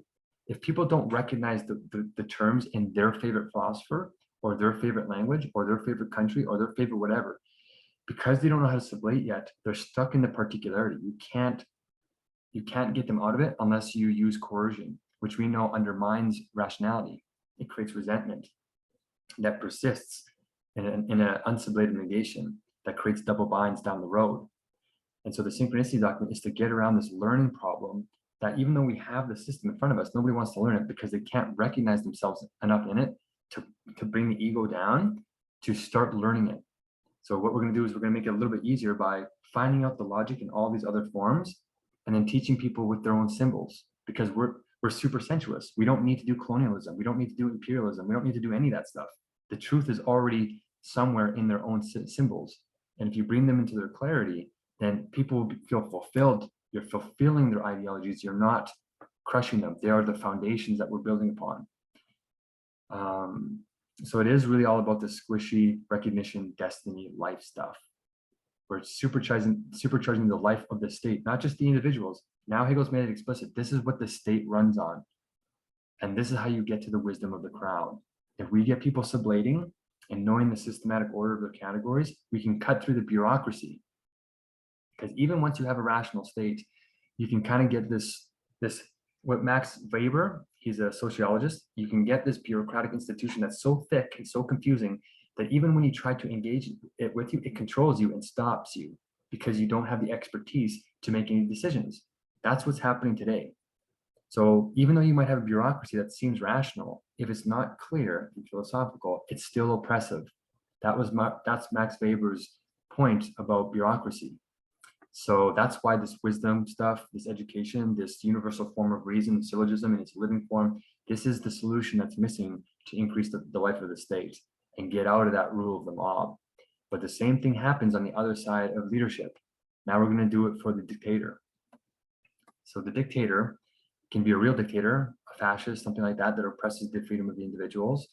If people don't recognize the terms in their favorite philosopher or their favorite language or their favorite country or their favorite whatever, because they don't know how to sublate yet, they're stuck in the particularity. You can't get them out of it unless you use coercion, which we know undermines rationality. It creates resentment that persists in an unsublated negation that creates double binds down the road. And so the synchronicity doctrine is to get around this learning problem that even though we have the system in front of us, nobody wants to learn it because they can't recognize themselves enough in it to bring the ego down to start learning it. So what we're going to do is we're going to make it a little bit easier by finding out the logic in all these other forms and then teaching people with their own symbols, because we're super sensualists. We don't need to do colonialism. We don't need to do imperialism. We don't need to do any of that stuff. The truth is already somewhere in their own symbols. And if you bring them into their clarity, then people will feel fulfilled. You're fulfilling their ideologies. You're not crushing them. They are the foundations that we're building upon. So it is really all about the squishy recognition, destiny, life stuff. We're supercharging the life of the state, not just the individuals. Now Hegel's made it explicit. This is what the state runs on. And this is how you get to the wisdom of the crowd. If we get people sublating and knowing the systematic order of their categories, we can cut through the bureaucracy. Because even once you have a rational state, you can kind of get this what Max Weber, he's a sociologist, you can get this bureaucratic institution that's so thick and so confusing that even when you try to engage it with you, it controls you and stops you because you don't have the expertise to make any decisions. That's what's happening today. So even though you might have a bureaucracy that seems rational, if it's not clear and philosophical, it's still oppressive. That's Max Weber's point about bureaucracy. So that's why this wisdom stuff, this education, this universal form of reason, syllogism in its living form, this is the solution that's missing to increase the life of the state and get out of that rule of the mob. But the same thing happens on the other side of leadership. Now we're going to do it for the dictator. So the dictator can be a real dictator, a fascist, something like that oppresses the freedom of the individuals,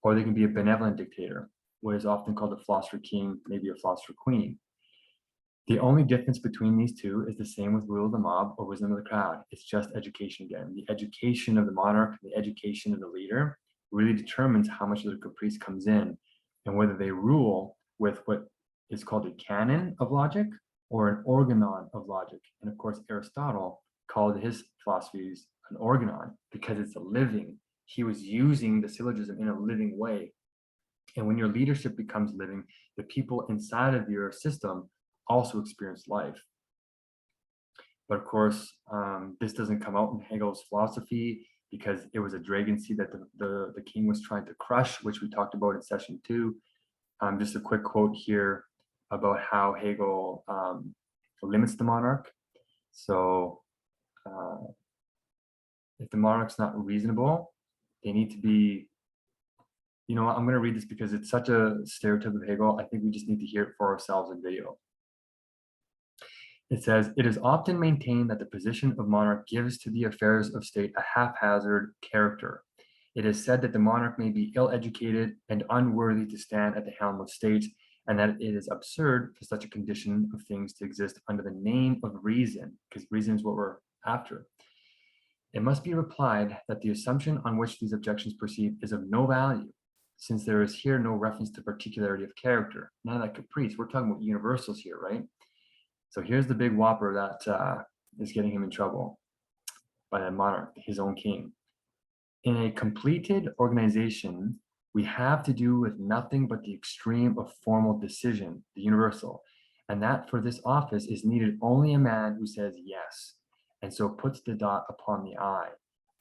or they can be a benevolent dictator, what is often called a philosopher king, maybe a philosopher queen. The only difference between these two is the same with rule of the mob or wisdom of the crowd. It's just education again. The education of the monarch, the education of the leader really determines how much of their caprice comes in and whether they rule with what is called a canon of logic or an organon of logic. And of course, Aristotle called his philosophies an organon because it's a living. He was using the syllogism in a living way. And when your leadership becomes living, the people inside of your system also experience life. But of course, this doesn't come out in Hegel's philosophy because it was a dragon seed that the king was trying to crush, which we talked about in session 2. Just a quick quote here about how Hegel limits the monarch. So if the monarch's not reasonable, they need to be, you know, I'm going to read this because it's such a stereotype of Hegel. I think we just need to hear it for ourselves in video. It says, it is often maintained that the position of monarch gives to the affairs of state a haphazard character. It is said that the monarch may be ill-educated and unworthy to stand at the helm of state, and that it is absurd for such a condition of things to exist under the name of reason, because reason is what we're after. It must be replied that the assumption on which these objections proceed is of no value, since there is here no reference to particularity of character, none of that caprice. We're talking about universals here, right? So here's the big whopper that is getting him in trouble by the monarch, his own king. In a completed organization, we have to do with nothing but the extreme of formal decision, the universal, and that for this office is needed only a man who says yes, and so puts the dot upon the I.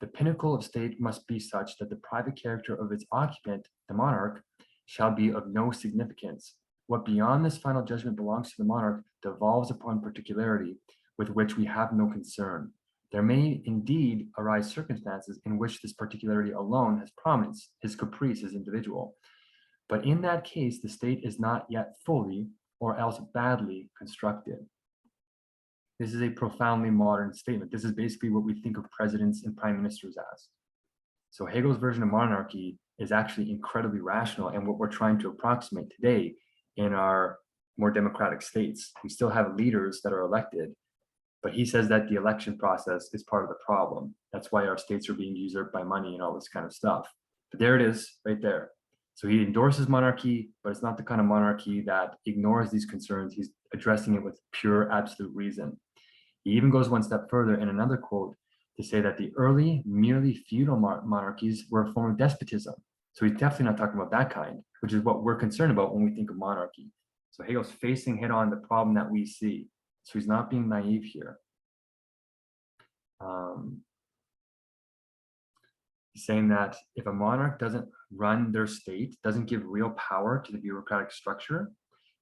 The pinnacle of state must be such that the private character of its occupant, the monarch, shall be of no significance. What beyond this final judgment belongs to the monarch devolves upon particularity with which we have no concern. There may indeed arise circumstances in which this particularity alone has prominence, his caprice is individual. But in that case, the state is not yet fully or else badly constructed. This is a profoundly modern statement. This is basically what we think of presidents and prime ministers as. So Hegel's version of monarchy is actually incredibly rational, and what we're trying to approximate today in our more democratic states. We still have leaders that are elected, but he says that the election process is part of the problem. That's why our states are being usurped by money and all this kind of stuff. But there it is, right there. So he endorses monarchy, but it's not the kind of monarchy that ignores these concerns. He's addressing it with pure absolute reason. He even goes one step further in another quote to say that the early, merely feudal monarchies were a form of despotism. So he's definitely not talking about that kind, which is what we're concerned about when we think of monarchy. So Hegel's facing head on the problem that we see. So he's not being naive here. He's saying that if a monarch doesn't run their state, doesn't give real power to the bureaucratic structure,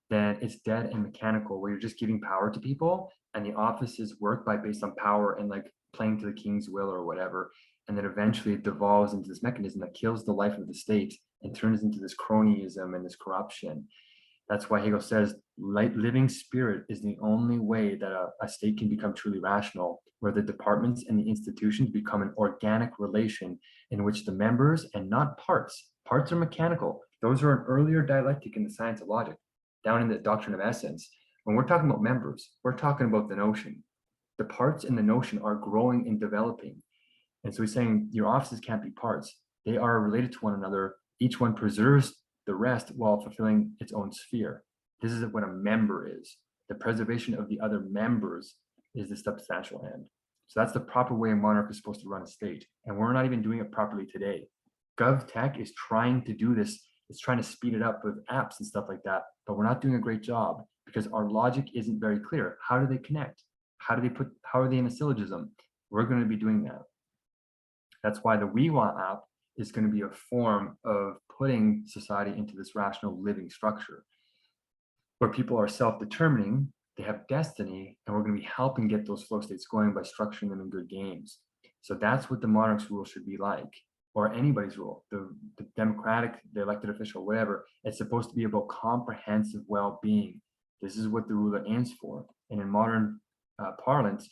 then it's dead and mechanical, where you're just giving power to people and the offices work based on power and like playing to the king's will or whatever. And then eventually it devolves into this mechanism that kills the life of the state and turns into this cronyism and this corruption. That's why Hegel says living spirit is the only way that a state can become truly rational, where the departments and the institutions become an organic relation in which the members and not parts are mechanical. Those are an earlier dialectic in the science of logic, down in the doctrine of essence. When we're talking about members, we're talking about the notion. The parts in the notion are growing and developing. And so he's saying your offices can't be parts. They are related to one another. Each one preserves the rest while fulfilling its own sphere. This is what a member is. The preservation of the other members is the substantial end. So that's the proper way a monarch is supposed to run a state. And we're not even doing it properly today. GovTech is trying to do this. It's trying to speed it up with apps and stuff like that, but we're not doing a great job because our logic isn't very clear. How do they connect? How are they in a syllogism? We're going to be doing that. That's why the We Want app is going to be a form of putting society into this rational living structure where people are self-determining, they have destiny, and we're going to be helping get those flow states going by structuring them in good games. So that's what the monarch's rule should be like, or anybody's rule, the democratic, the elected official, whatever. It's supposed to be about comprehensive well-being. This is what the ruler aims for. And in modern parlance,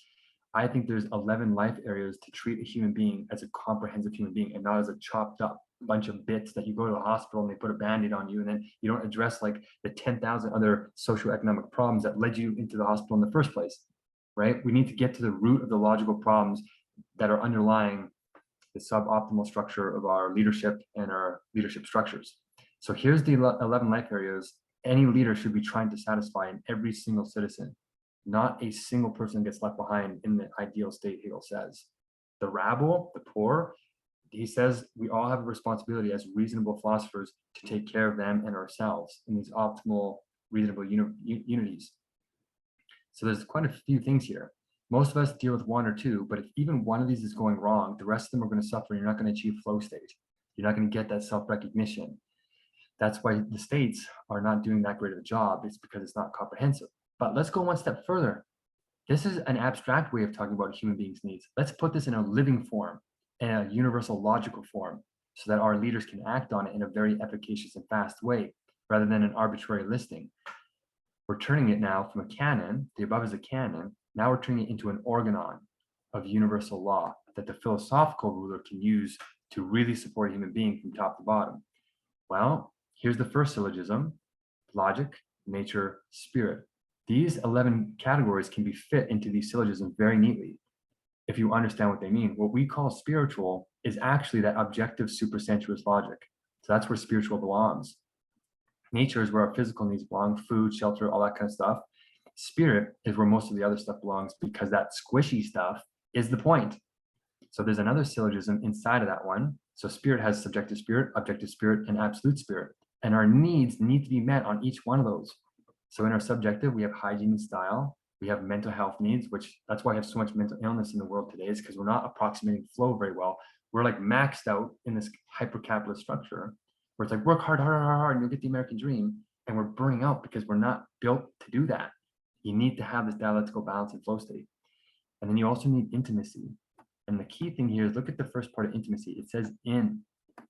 I think there's 11 life areas to treat a human being as a comprehensive human being and not as a chopped up bunch of bits that you go to the hospital and they put a band-aid on you and then you don't address like the 10,000 other socioeconomic problems that led you into the hospital in the first place, right? We need to get to the root of the logical problems that are underlying the suboptimal structure of our leadership and our leadership structures. So here's the 11 life areas any leader should be trying to satisfy in every single citizen. Not a single person gets left behind in the ideal state, Hegel says. The rabble, the poor, he says we all have a responsibility as reasonable philosophers to take care of them and ourselves in these optimal, reasonable unities. So there's quite a few things here. Most of us deal with one or two, but if even one of these is going wrong, the rest of them are going to suffer. You're not going to achieve flow state. You're not going to get that self-recognition. That's why the states are not doing that great of a job. It's because it's not comprehensive. But let's go one step further. This is an abstract way of talking about human beings' needs. Let's put this in a living form, in a universal logical form, so that our leaders can act on it in a very efficacious and fast way, rather than an arbitrary listing. We're turning it now from a canon, the above is a canon, now we're turning it into an organon of universal law that the philosophical ruler can use to really support a human being from top to bottom. Well, here's the first syllogism: logic, nature, spirit. These 11 categories can be fit into these syllogisms very neatly if you understand what they mean. What we call spiritual is actually that objective supersensuous logic. So that's where spiritual belongs. Nature is where our physical needs belong: food, shelter, all that kind of stuff. Spirit is where most of the other stuff belongs, because that squishy stuff is the point. So there's another syllogism inside of that one. So spirit has subjective spirit, objective spirit, and absolute spirit. And our needs need to be met on each one of those. So in our subjective, we have hygiene and style. We have mental health needs, which that's why we have so much mental illness in the world today, is because we're not approximating flow very well. We're like maxed out in this hyper-capitalist structure where it's like, work hard, hard, hard, hard, and you'll get the American dream. And we're burning out because we're not built to do that. You need to have this dialectical balance and flow state. And then you also need intimacy. And the key thing here is, look at the first part of intimacy. It says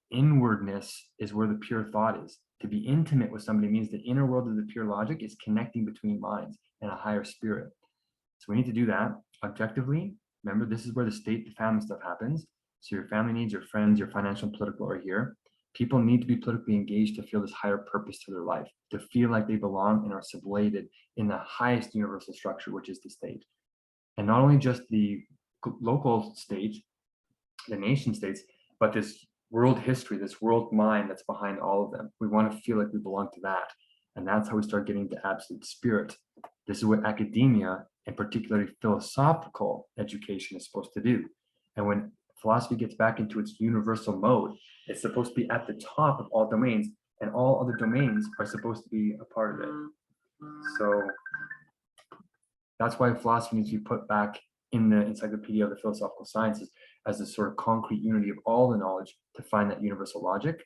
inwardness is where the pure thought is. To be intimate with somebody means the inner world of the pure logic is connecting between minds and a higher spirit. So we need to do that objectively. Remember, this is where the state, the family stuff happens. So your family needs, your friends, your financial and political are here. People need to be politically engaged to feel this higher purpose to their life, to feel like they belong and are sublated in the highest universal structure, which is the state. And not only just the local state, the nation states, but this world history, this world mind that's behind all of them. We want to feel like we belong to that. And that's how we start getting to absolute spirit. This is what academia, and particularly philosophical education, is supposed to do. And when philosophy gets back into its universal mode, it's supposed to be at the top of all domains, and all other domains are supposed to be a part of it. So that's why philosophy needs to be put back in the encyclopedia of the philosophical sciences as a sort of concrete unity of all the knowledge to find that universal logic.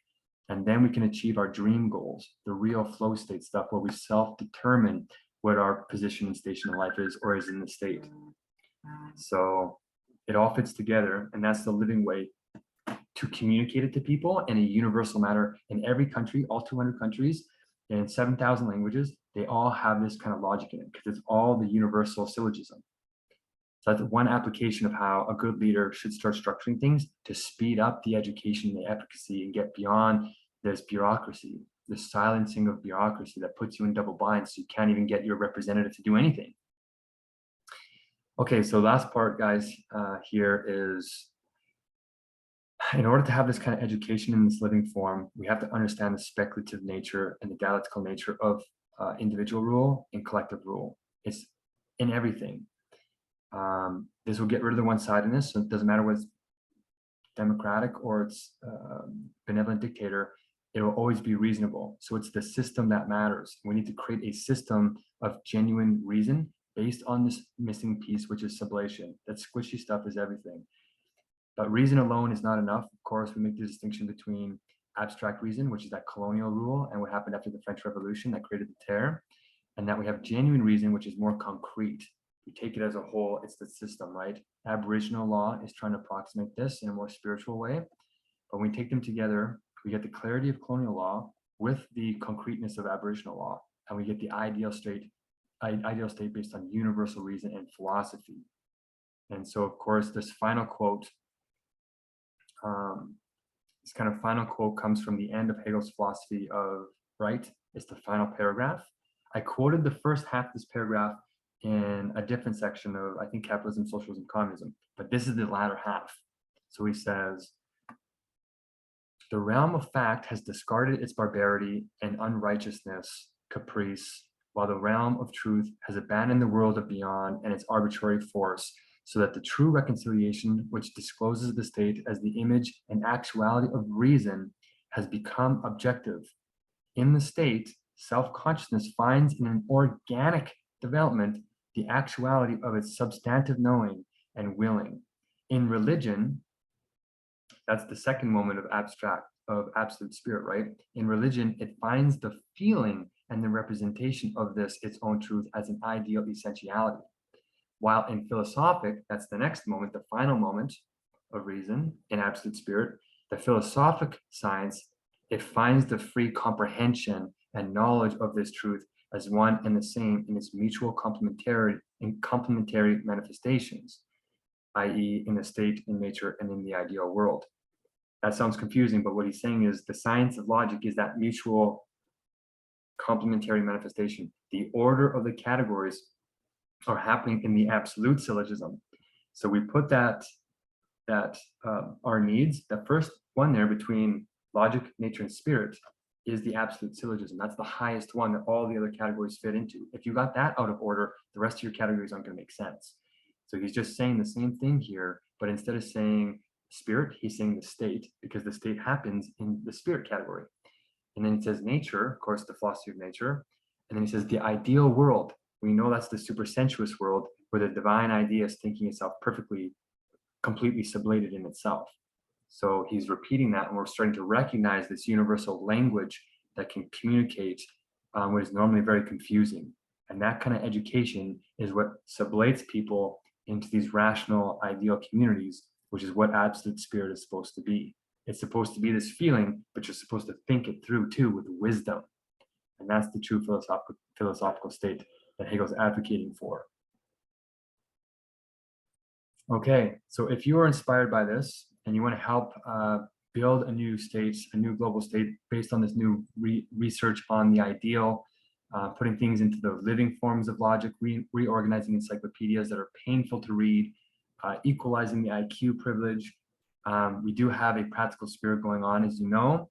And then we can achieve our dream goals, the real flow state stuff, where we self-determine what our position and station in life is, or is in the state. So it all fits together, and that's the living way to communicate it to people in a universal manner. In every country, all 200 countries, in 7,000 languages, they all have this kind of logic in it, because it's all the universal syllogism. So that's one application of how a good leader should start structuring things to speed up the education, the efficacy, and get beyond this bureaucracy, the silencing of bureaucracy that puts you in double bind, so you can't even get your representative to do anything. Okay, so last part, guys, here is, in order to have this kind of education in this living form, we have to understand the speculative nature and the dialectical nature of individual rule and collective rule. It's in everything. This will get rid of the one-sidedness, so it doesn't matter whether it's democratic or it's benevolent dictator, it will always be reasonable. So it's the system that matters. We need to create a system of genuine reason based on this missing piece, which is sublation. That squishy stuff is everything. But reason alone is not enough. Of course, we make the distinction between abstract reason, which is that colonial rule, and what happened after the French Revolution that created the terror, and that we have genuine reason, which is more concrete. We take it as a whole, it's the system, right? Aboriginal law is trying to approximate this in a more spiritual way. But when we take them together, we get the clarity of colonial law with the concreteness of Aboriginal law, and we get the ideal state based on universal reason and philosophy. And so, of course, this final quote, this kind of final quote comes from the end of Hegel's philosophy of right. It's the final paragraph. I quoted the first half of this paragraph in a different section of, I think, Capitalism, Socialism, Communism, but this is the latter half. So he says, the realm of fact has discarded its barbarity and unrighteousness, caprice, while the realm of truth has abandoned the world of beyond and its arbitrary force, so that the true reconciliation, which discloses the state as the image and actuality of reason, has become objective. In the state, self-consciousness finds in an organic development the actuality of its substantive knowing and willing. In religion, that's the second moment of absolute spirit, right? In religion, it finds the feeling and the representation of this, its own truth, as an ideal essentiality. While in philosophic, that's the next moment, the final moment of reason in absolute spirit, the philosophic science, it finds the free comprehension and knowledge of this truth as one and the same in its mutual complementary manifestations, i.e. in the state, in nature, and in the ideal world. That sounds confusing, but what he's saying is the science of logic is that mutual complementary manifestation. The order of the categories are happening in the absolute syllogism. So we put that our needs, the first one there between logic, nature, and spirit is the absolute syllogism. That's the highest one that all the other categories fit into. If you got that out of order, the rest of your categories aren't going to make sense. So he's just saying the same thing here, but instead of saying spirit, he's saying the state, because the state happens in the spirit category. And then he says nature, of course, the philosophy of nature. And then he says the ideal world. We know that's the supersensuous world where the divine idea is thinking itself perfectly, completely sublated in itself. So he's repeating that, and we're starting to recognize this universal language that can communicate what is normally very confusing. And that kind of education is what sublates people into these rational ideal communities, which is what absolute spirit is supposed to be. It's supposed to be this feeling, but you're supposed to think it through too with wisdom. And that's the true philosophical state that Hegel's advocating for. Okay, so if you are inspired by this and you want to help build a new state, a new global state based on this new research on the ideal, putting things into the living forms of logic, reorganizing encyclopedias that are painful to read, equalizing the IQ privilege. We do have a practical spirit going on, as you know.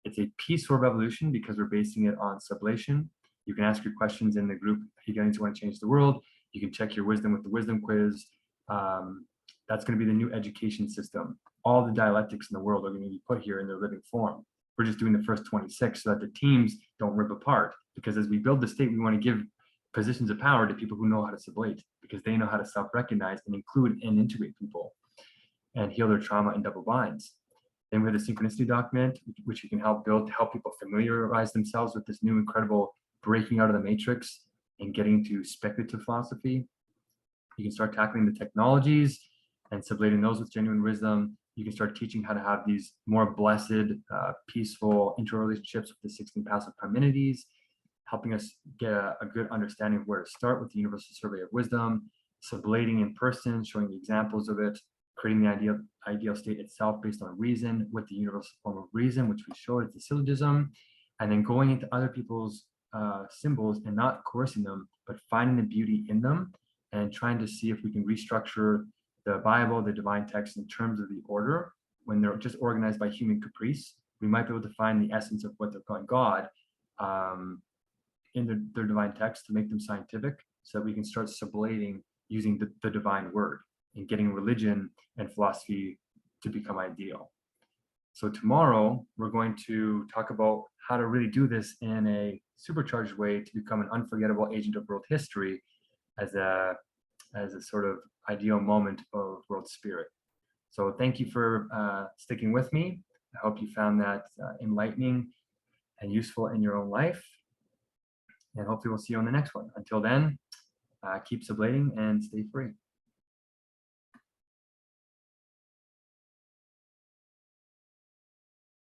It's a peaceful revolution because we're basing it on sublation. You can ask your questions in the group. Beginning to want to change the world. You can check your wisdom with the wisdom quiz. That's going to be the new education system. All the dialectics in the world are going to be put here in their living form. We're just doing the first 26 so that the teams don't rip apart. Because as we build the state, we want to give positions of power to people who know how to sublate, because they know how to self-recognize and include and integrate people and heal their trauma and double binds. Then we have the synchronicity document, which you can help build to help people familiarize themselves with this new incredible breaking out of the matrix and getting to speculative philosophy. You can start tackling the technologies and sublating those with genuine wisdom. You can start teaching how to have these more blessed, peaceful interrelationships with the 16 passive Parmenides, helping us get a good understanding of where to start with the universal survey of wisdom, sublating in person, showing the examples of it, creating the ideal state itself based on reason with the universal form of reason, which we showed as the syllogism, and then going into other people's symbols and not coercing them, but finding the beauty in them and trying to see if we can restructure the Bible, the divine text, in terms of the order. When they're just organized by human caprice, we might be able to find the essence of what they're calling God in their divine text to make them scientific, so that we can start sublating using the divine word and getting religion and philosophy to become ideal. So tomorrow, we're going to talk about how to really do this in a supercharged way to become an unforgettable agent of world history as a sort of ideal moment of world spirit. So thank you for sticking with me. I hope you found that enlightening and useful in your own life. And hopefully we'll see you on the next one. Until then, keep sublating and stay free.